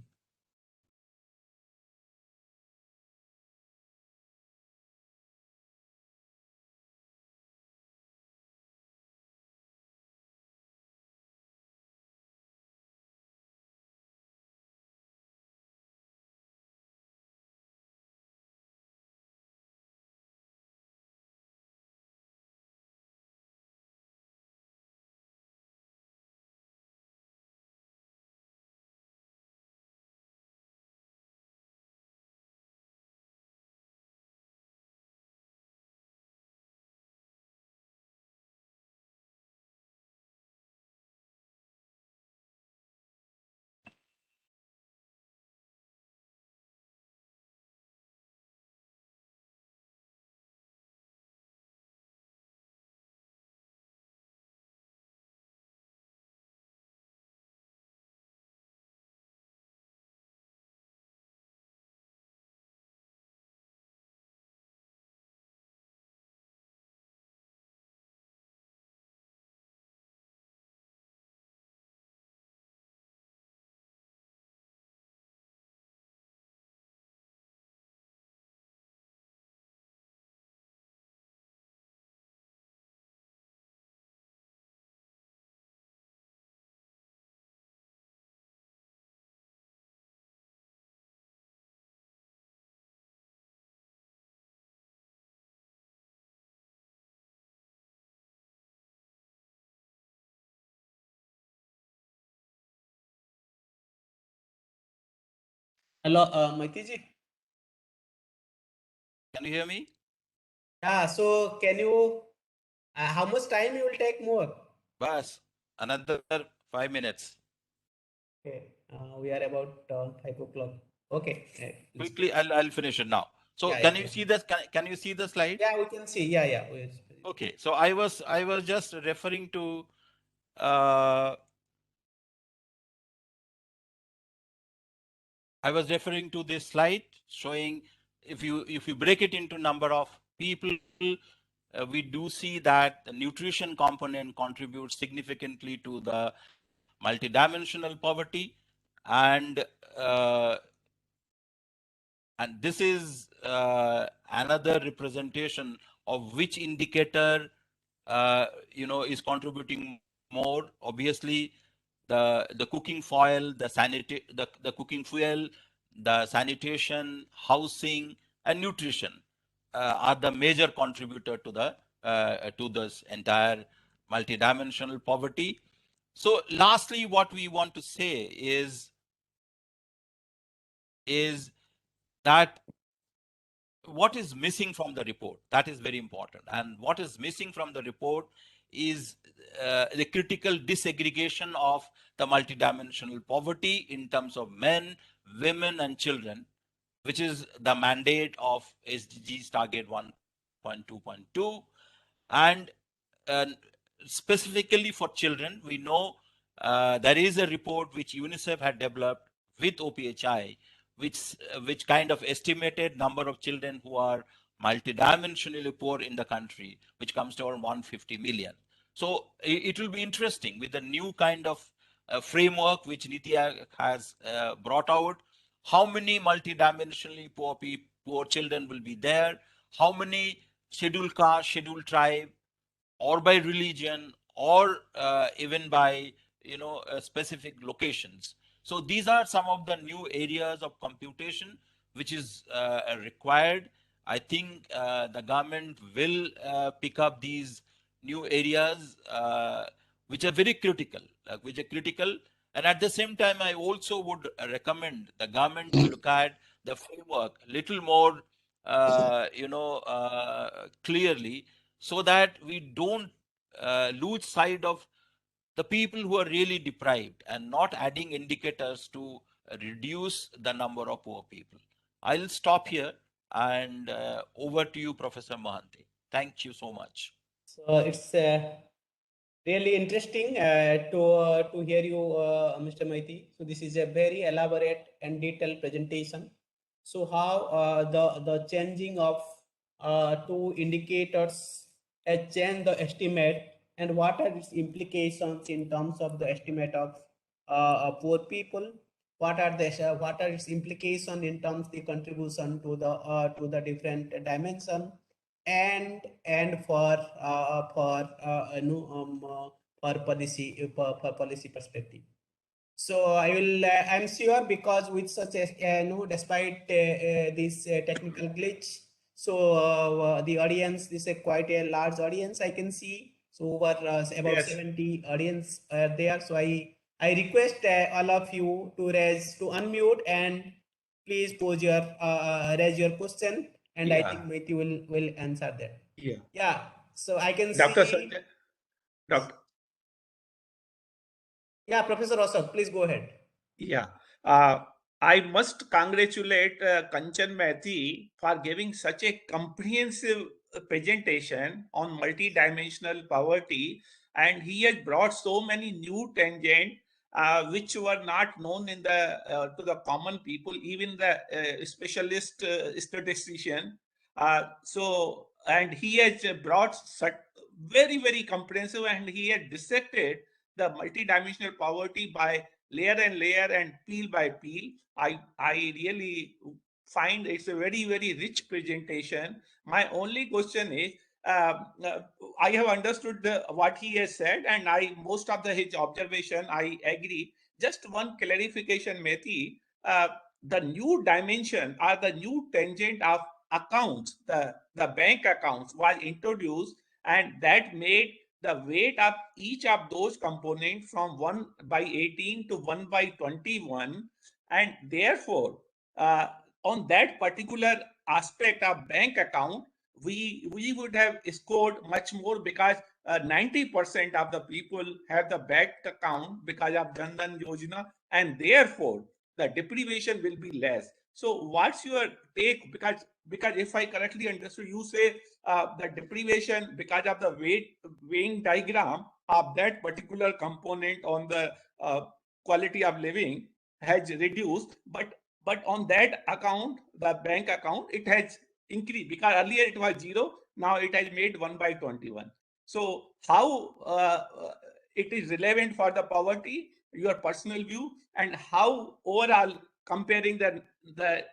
Hello, Maiti ji. Can you hear me? Yeah. So can you? How much time you will take more? Bas, another 5 minutes. Okay. We are about 5 o'clock. Okay. Please. Quickly, I'll finish it now. So Yeah, can yeah, you yeah. see this? Can you see the slide? Yeah, we can see. Yeah, yeah. Okay. So I was just referring to uh, I was referring to this slide showing if you break it into number of people, we do see that the nutrition component contributes significantly to the multidimensional poverty, and uh, and this is another representation of which indicator is contributing more. Obviously, the cooking foil, the cooking fuel, the sanitation, housing, and nutrition are the major contributor to this entire multidimensional poverty. So lastly, what we want to say is that what is missing from the report, that is very important, and what is missing from the report is the critical disaggregation of the multidimensional poverty in terms of men, women, and children, which is the mandate of SDGs target 1.2.2. And uh, specifically for children, we know there is a report which UNICEF had developed with OPHI, which kind of estimated number of children who are multidimensionally poor in the country, which comes to around 150 million. So it will be interesting with the new kind of framework which Niti Aayog has brought out. How many multidimensionally poor children will be there? How many scheduled caste, scheduled tribe, or by religion, or even by specific locations? So these are some of the new areas of computation which is required. I think the government will pick up these new areas which are very critical, and at the same time I also would recommend the government to look at the framework little more clearly, so that we don't lose sight of the people who are really deprived, and not adding indicators to reduce the number of poor people. I'll stop here, and over to you, Professor Mohanty. Thank you so much. So it's really interesting to hear you, Mr. Maiti. So this is a very elaborate and detailed presentation. So how the changing of two indicators has changed the estimate, and what are its implications in terms of the estimate of poor people? What are its implication in terms of the contribution to the different dimension, and for policy for policy perspective. So I will. I'm sure, because with such a despite this technical glitch, so the audience, this is quite a large audience. I can see, so over about Yes. 70 audience there. So I request all of you to unmute, and please pose your raise your question, and I think Maiti will answer that. Yeah. Yeah. So I can Dr. see. Sanjay, Dr. Yeah, Professor Osaf, please go ahead. Yeah. I must congratulate Kanchan Mathi for giving such a comprehensive presentation on multidimensional poverty, and he has brought so many new tangents which were not known in the to the common people, even the specialist statistician. And he has brought such very comprehensive, and he has dissected the multidimensional poverty by layer and layer and peel by peel. I really find it's a very rich presentation. My only question is, I have understood what he has said, and most of his observation I agree. Just one clarification, Methi. The new dimension or the new tangent of accounts, the bank accounts was introduced, and that made the weight of each of those components from 1 by 18 to 1 by 21, and therefore on that particular aspect of bank account, we would have scored much more, because 90% of the people have the bank account because of Jan Dhan Yojana, and therefore the deprivation will be less. So what's your take? Because if I correctly understood, you say the deprivation because of the weighing diagram of that particular component on the quality of living has reduced, but on that account, the bank account, it has increased because earlier it was 0, now it has made 1/21. So how it is relevant for the poverty, your personal view, and how overall comparing the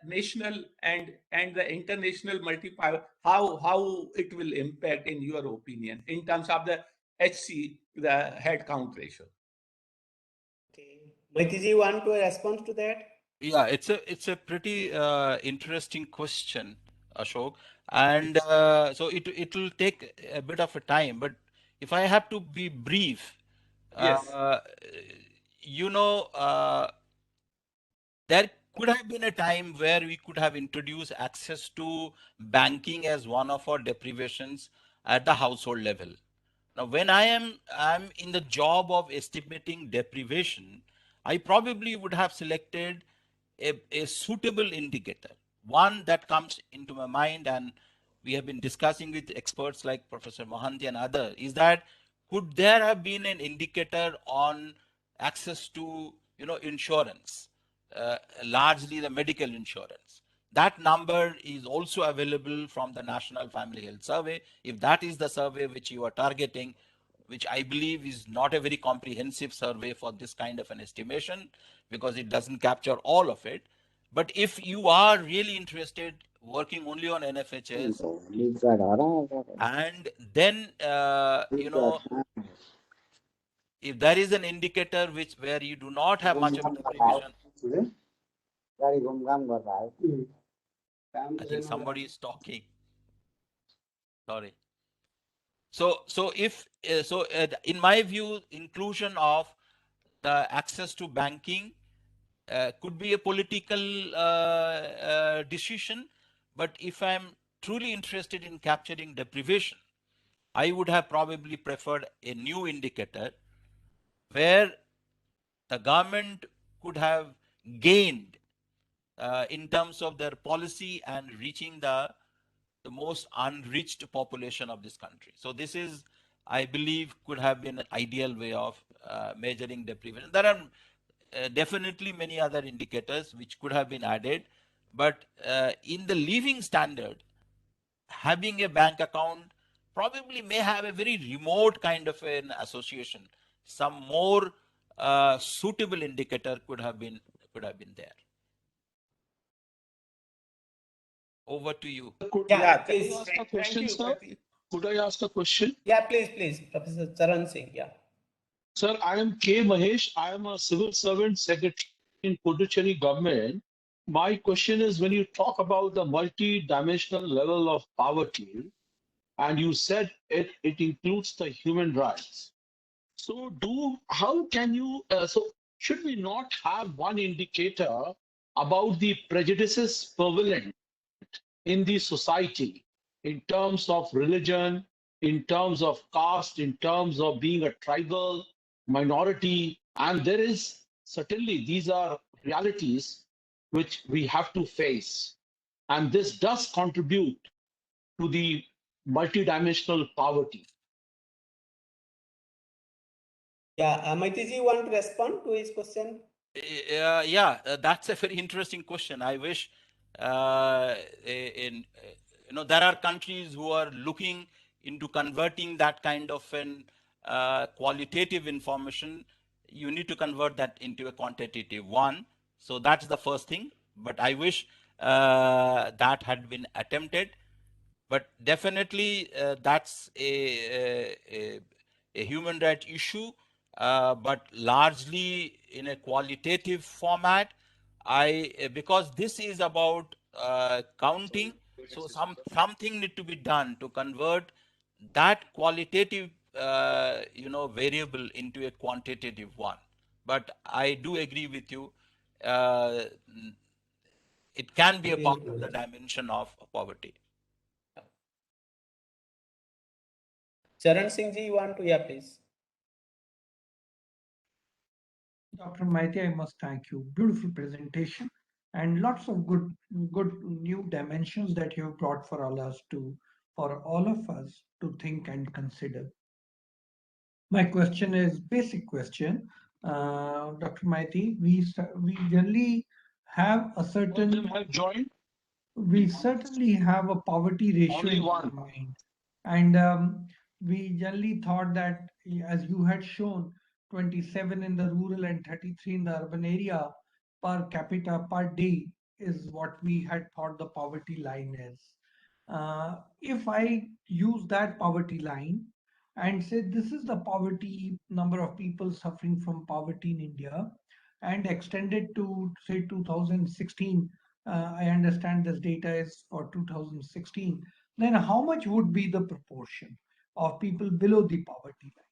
national and the international multiplier, how it will impact in your opinion in terms of the HC, the head count ratio. Okay. Maitiji, you want to respond to that? Yeah, it's a pretty interesting question, Ashok, and so it will take a bit of a time. But if I have to be brief, Yes. you know, there could have been a time where we could have introduced access to banking as one of our deprivations at the household level. Now, when I'm in the job of estimating deprivation, I probably would have selected a suitable indicator, one that comes into my mind, and we have been discussing with experts like Professor Mohanty and others, is that could there have been an indicator on access to insurance, largely the medical insurance? That number is also available from the National Family Health Survey. If that is the survey which you are targeting, which I believe is not a very comprehensive survey for this kind of an estimation because it doesn't capture all of it. But if you are really interested working only on NFHS, and then if there is an indicator where you do not have much of a deprivation, I think somebody is talking. Sorry. So if in my view, inclusion of the access to banking could be a political decision, but if I'm truly interested in capturing deprivation, I would have probably preferred a new indicator where the government could have gained in terms of their policy and reaching the most unreached population of this country. So this is, I believe, could have been an ideal way of measuring deprivation. There are definitely many other indicators which could have been added, but in the living standard, having a bank account probably may have a very remote kind of an association. Some more suitable indicator could have been there. Over to you. Yeah, Thank please. ask a thank question, you. sir? Could I ask a question? Yeah, please, Professor Charan Singh. Yeah. Sir, I am K. Mahesh. I am a civil servant secretary in Puducherry government. My question is, when you talk about the multi-dimensional level of poverty, and you said it includes the human rights. So how can you, so should we not have one indicator about the prejudices prevalent in the society in terms of religion, in terms of caste, in terms of being a tribal minority? And there is certainly, these are realities which we have to face. And this does contribute to the multidimensional poverty. Yeah, Maitiji, you want to respond to his question? That's a very interesting question. I wish there are countries who are looking into converting that kind of an qualitative information. You need to convert that into a quantitative one. So that's the first thing. But I wish that had been attempted. But definitely that's a human rights issue, but largely in a qualitative format. Because this is about counting, so something need to be done to convert that qualitative variable into a quantitative one. But I do agree with you. It can be a part of the dimension of poverty. Charan Singh ji, you want to? Yeah, please. Dr. Maiti, I must thank you. Beautiful presentation. and lots of good new dimensions that you have brought for all of us to think and consider. My question is basic question, Dr. Maiti. We generally have a All of certain them have joined. we certainly have a poverty ratio Only in one. our mind. And we generally thought that, as you had shown, 27 in the rural and 33 in the urban area per capita per day is what we had thought the poverty line is. If I use that poverty line and say this is the poverty number of people suffering from poverty in India and extend it to say 2016, I understand this data is for 2016, then how much would be the proportion of people below the poverty line?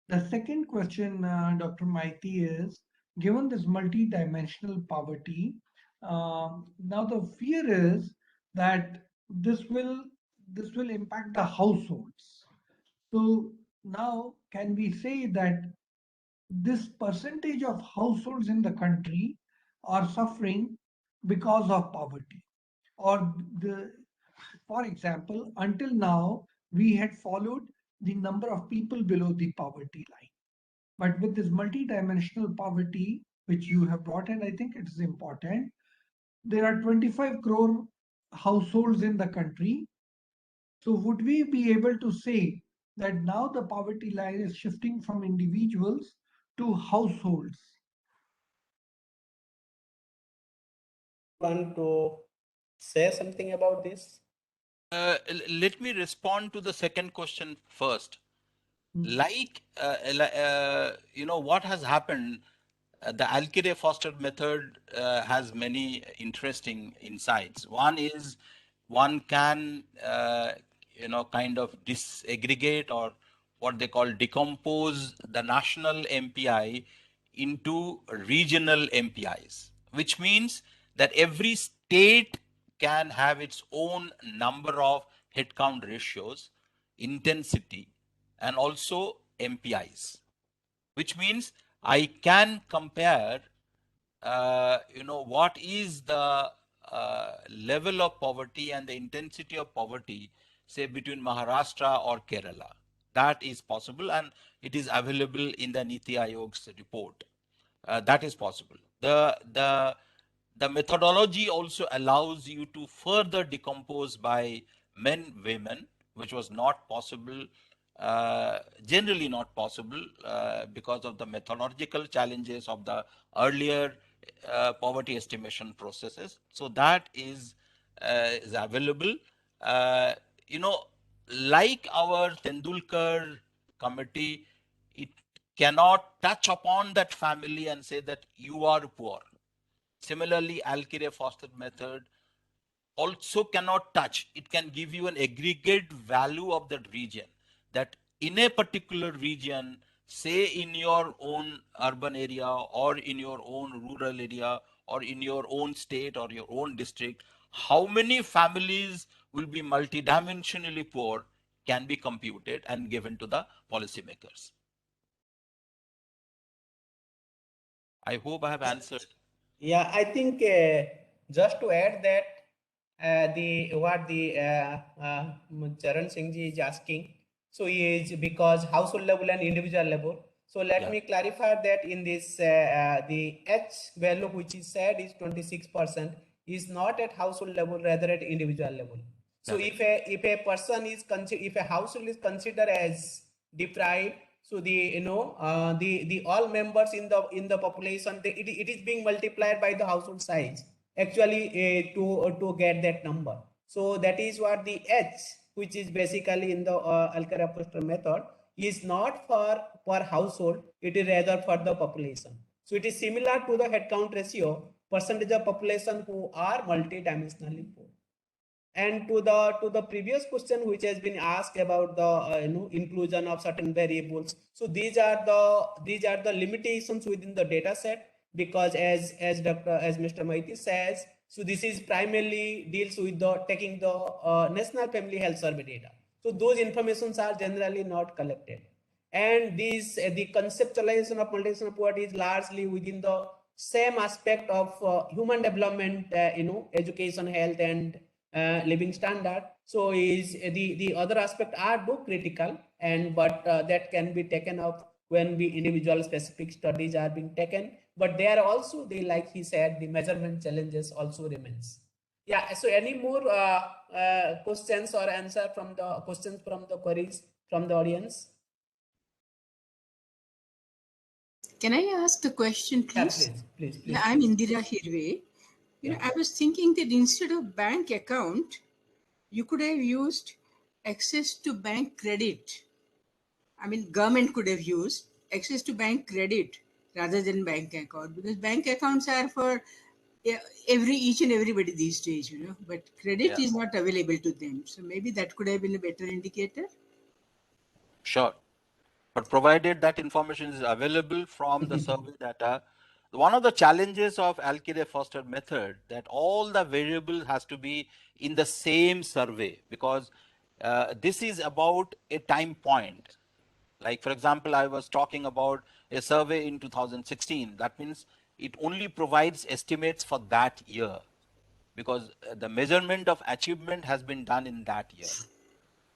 The second question, Dr. Maiti, is given this multi-dimensional poverty, now the fear is that this will impact the households. So now can we say that this percentage of households in the country are suffering because of poverty? Or for example, until now, we had followed the number of people below the poverty line. But with this multidimensional poverty, which you have brought in, I think it is important. There are 25 crore households in the country. So would we be able to say that now the poverty line is shifting from individuals to households? Want to say something about this? Let me respond to the second question first. What has happened, the Alkire-Foster method has many interesting insights. One is one can, kind of disaggregate or what they call decompose the national MPI into regional MPIs, which means that every state can have its own number of headcount ratios, intensity, and also MPIs, which means I can compare, what is the level of poverty and the intensity of poverty, say between Maharashtra or Kerala. That is possible, and it is available in the Niti Aayog's report. That is possible. The methodology also allows you to further decompose by men, women, which was not possible, generally not possible because of the methodological challenges of the earlier poverty estimation processes. So that is available. Uh, you know, like our Tendulkar committee, it cannot touch upon that family and say that you are poor. Similarly, Alkire-Foster method also cannot touch. It can give you an aggregate value of that region, that in a particular region, say in your own urban area or in your own rural area or in your own state or your own district, how many families will be multidimensionally poor can be computed and given to the policymakers. I hope I have answered. Yeah, I think just to add that the what the Charan Singh ji is asking, so is because household level and individual level. So let me clarify that in this the H value which is said is 26% is not at household level, rather at individual level. So if a person is if a household is considered as deprived, so the the all members in the population, it is being multiplied by the household size actually to get that number. So that is what the H, which is basically in the Alkire-Foster method, is not for per household, it is rather for the population. So it is similar to the headcount ratio, percentage of population who are multidimensionally poor. And to the previous question which has been asked about the inclusion of certain variables, so these are the limitations within the data set, because as Mr. Maiti says, so this is primarily deals with the taking the National Family Health Survey data. So those informations are generally not collected, and these the conceptualization of multidimensional poverty is largely within the same aspect of human development, education, health, and living standard. So is the other aspect are too critical, and but that can be taken up when we individual specific studies are being taken. But there are also the, like he said, the measurement challenges also remains. Yeah. So any more questions or answer from the questions from the queries from the audience? Can I ask a question, Yeah, please? please. Yeah, I'm Indira Hirve. I was thinking that instead of bank account, you could have used access to bank credit. I mean, government could have used access to bank credit rather than bank account, because bank accounts are for each and everybody these days, but credit Yeah. is not available to them. So maybe that could have been a better indicator. Sure. But provided that information is available from the survey data, one of the challenges of Alkire-Foster method that all the variables has to be in the same survey, because this is about a time point. Like, for example, I was talking about a survey in 2016. That means it only provides estimates for that year, because the measurement of achievement has been done in that year.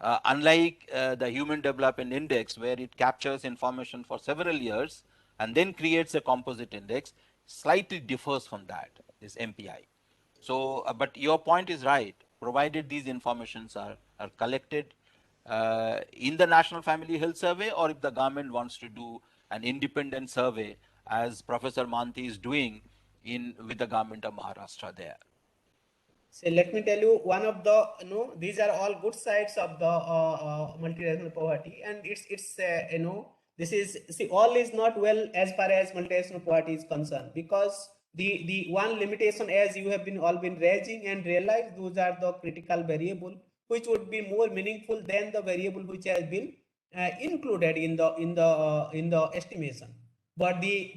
Unlike the Human Development Index, where it captures information for several years and then creates a composite index, slightly differs from that, this MPI. So, but your point is right. Provided these informations are collected in the National Family Health Survey, or if the government wants to do an independent survey, as Professor Mohanty is doing with the government of Maharashtra there. So let me tell you, one of the, these are all good sides of the multiracial poverty, and it's this is, see, all is not well as far as multiracial poverty is concerned, because the one limitation, as you have been all been raising and realize, those are the critical variable which would be more meaningful than the variable which has been included in the estimation. But the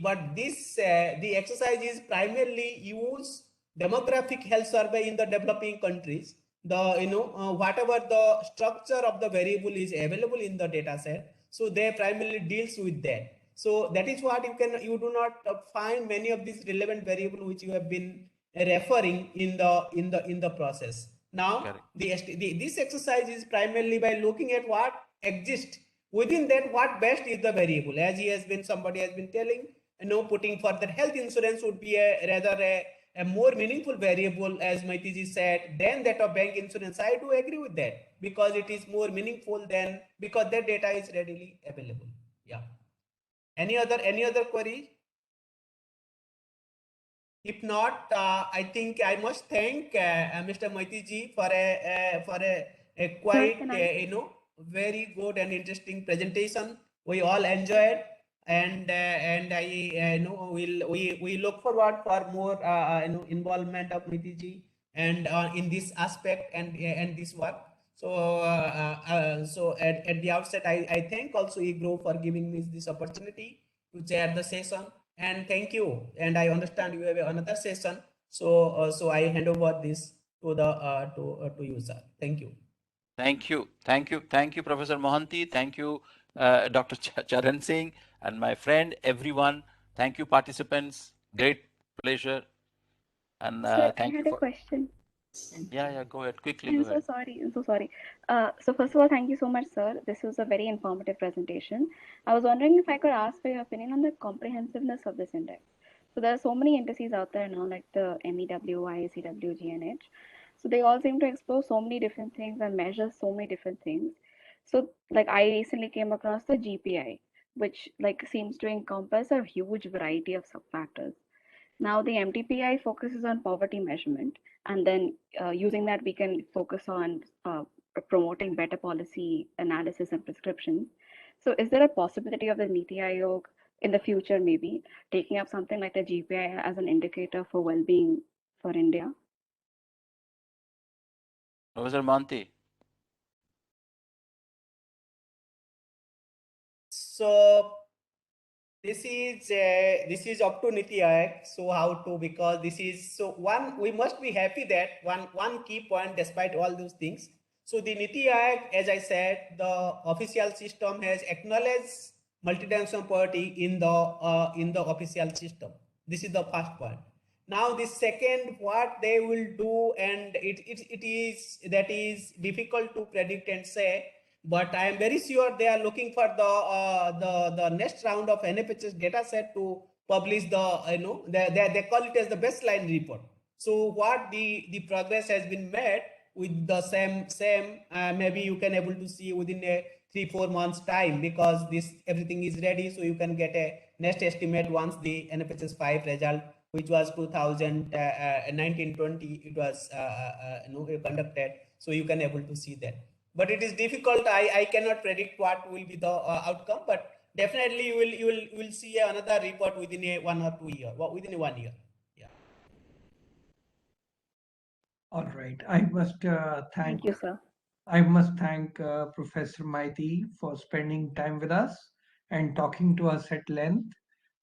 exercise is primarily use demographic health survey in the developing countries. Whatever the structure of the variable is available in the data set, so they primarily deals with that. So that is what you do not find many of these relevant variable which you have been referring in the process. Now this exercise is primarily by looking at what exists within that, what best is the variable, as somebody has been telling, putting further health insurance would be a more meaningful variable, as Maitiji said, than that of bank insurance. I do agree with that, because it is more meaningful than, because that data is readily available. Yeah. Any other query? If not, I think I must thank Mr. Maitiji for a quite very good and interesting presentation. We all enjoyed, and I know we look forward for more involvement of Maitiji and in this aspect and this work. So so at the outset, I thank also IGROW for giving me this opportunity to chair the session. And thank you. And I understand you have another session. So so I hand over this to the to you, sir. Thank you. Thank you, Professor Mohanty. Thank you, Dr. Charan Singh, and my friend, everyone. Thank you, participants. Great pleasure. And Sir, thank I you had a for. question. Yeah, go ahead quickly. I'm Go so ahead. sorry. I'm so sorry. So first of all, thank you so much, sir. This was a very informative presentation. I was wondering if I could ask for your opinion on the comprehensiveness of this index. So there are so many indices out there now, like the MEW, IACW, GNH. So they all seem to explore so many different things and measure so many different things. So like I recently came across the GPI, which like seems to encompass a huge variety of sub-factors. Now the MTPI focuses on poverty measurement, and then using that we can focus on promoting better policy analysis and prescriptions. So is there a possibility of the Niti Aayog in the future maybe taking up something like the GPI as an indicator for well-being for India? Professor Mohanty. So this is up to Niti Aayog. So how to, because this is, so one, we must be happy that one key point despite all those things. So the Niti Aayog, as I said, the official system has acknowledged multidimensional poverty in the official system. This is the first point. Now the second, what they will do, and that is difficult to predict and say, but I am very sure they are looking for the next round of NFHS data set to publish the, they call it as the baseline report. So what the progress has been made with the same maybe you can able to see within a 3-4 months time, because this everything is ready, so you can get a next estimate once the NFHS 5 result, which was 2019-20, it was conducted, so you can able to see that. But it is difficult. I cannot predict what will be the outcome, but definitely you will see another report within a 1 or 2 year, within 1 year. Yeah. All right. I must Thank you, sir. Professor Maiti for spending time with us and talking to us at length,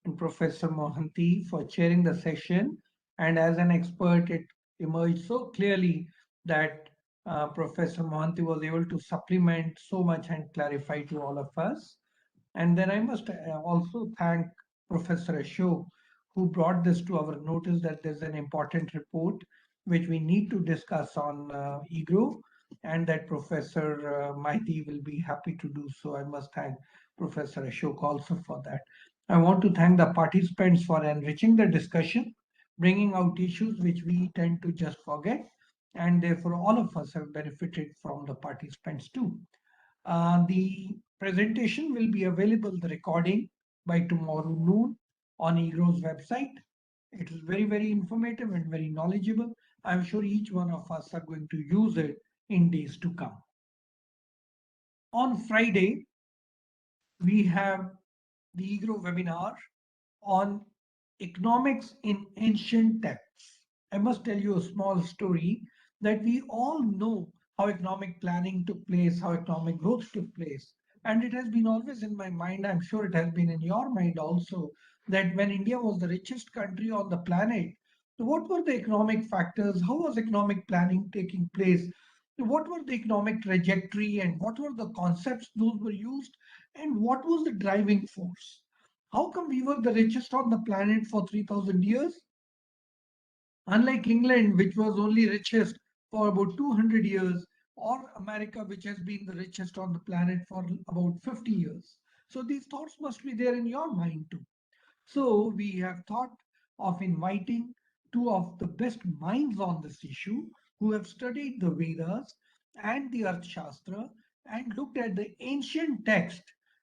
and Professor Mohanty for chairing the session. And as an expert, it emerged so clearly that Professor Mohanty was able to supplement so much and clarify to all of us. And then I must also thank Professor Ashok, who brought this to our notice that there's an important report which we need to discuss on eGrowth, and that Professor Maiti will be happy to do so. I must thank Professor Ashok also for that. I want to thank the participants for enriching the discussion, bringing out issues which we tend to just forget, and therefore all of us have benefited from the participants too. The presentation will be available, the recording, by tomorrow noon on eGrowth's website. It is very, very informative and very knowledgeable. I'm sure each one of us are going to use it in days to come. On Friday, we have the eGrowth webinar on economics in ancient texts. I must tell you a small story that we all know how economic planning took place, how economic growth took place. And it has been always in my mind, I'm sure it has been in your mind also, that when India was the richest country on the planet, what were the economic factors? How was economic planning taking place? What were the economic trajectory and what were the concepts those were used? And what was the driving force? How come we were the richest on the planet for 3,000 years? Unlike England, which was only richest for about 200 years, or America, which has been the richest on the planet for about 50 years. So these thoughts must be there in your mind too. So we have thought of inviting two of the best minds on this issue who have studied the Vedas and the Arthashastra and looked at the ancient text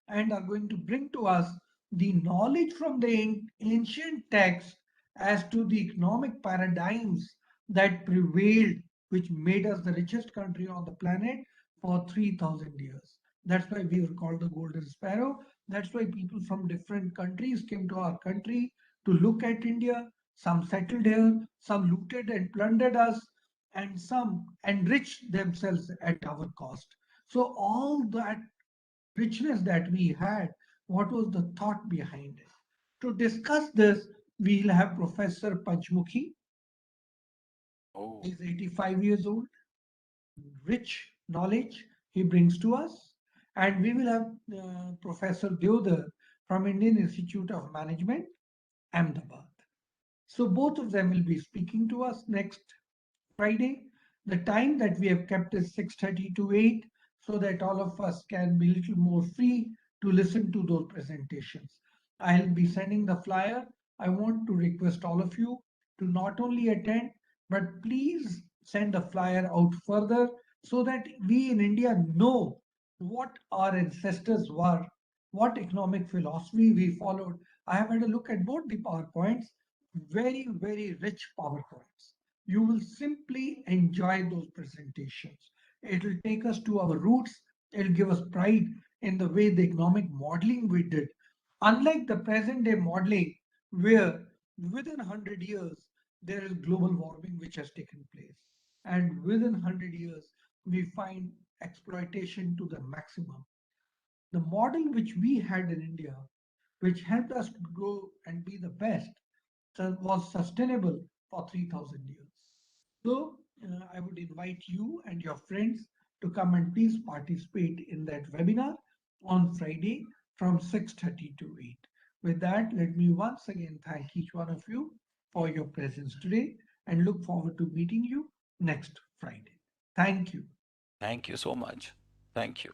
and are going to bring to us the knowledge from the ancient text as to the economic paradigms that prevailed, which made us the richest country on the planet for 3,000 years. That's why we were called the Golden Sparrow. That's why people from different countries came to our country to look at India. Some settled here, some looted and plundered us, and some enriched themselves at our cost. So all that richness that we had, what was the thought behind it? To discuss this, we'll have Professor Panchmukhi. Oh. He's 85 years old. Rich knowledge he brings to us. And we will have Professor Deodhar from Indian Institute of Management, Ahmedabad. So both of them will be speaking to us next Friday. The time that we have kept is 6:30 to 8, so that all of us can be a little more free to listen to those presentations. I'll be sending the flyer. I want to request all of you to not only attend, but please send the flyer out further so that we in India know what our ancestors were, what economic philosophy we followed. I have had a look at both the PowerPoints, very, very rich PowerPoints. You will simply enjoy those presentations. It will take us to our roots. It'll give us pride in the way the economic modeling we did. Unlike the present day modeling, where within 100 years, there is global warming which has taken place. And within 100 years, we find exploitation to the maximum. The model which we had in India, which helped us to grow and be the best, was sustainable for 3,000 years. So I would invite you and your friends to come and please participate in that webinar on Friday from 6:30 to 8. With that, let me once again thank each one of you for your presence today and look forward to meeting you next Friday. Thank you. Thank you so much. Thank you.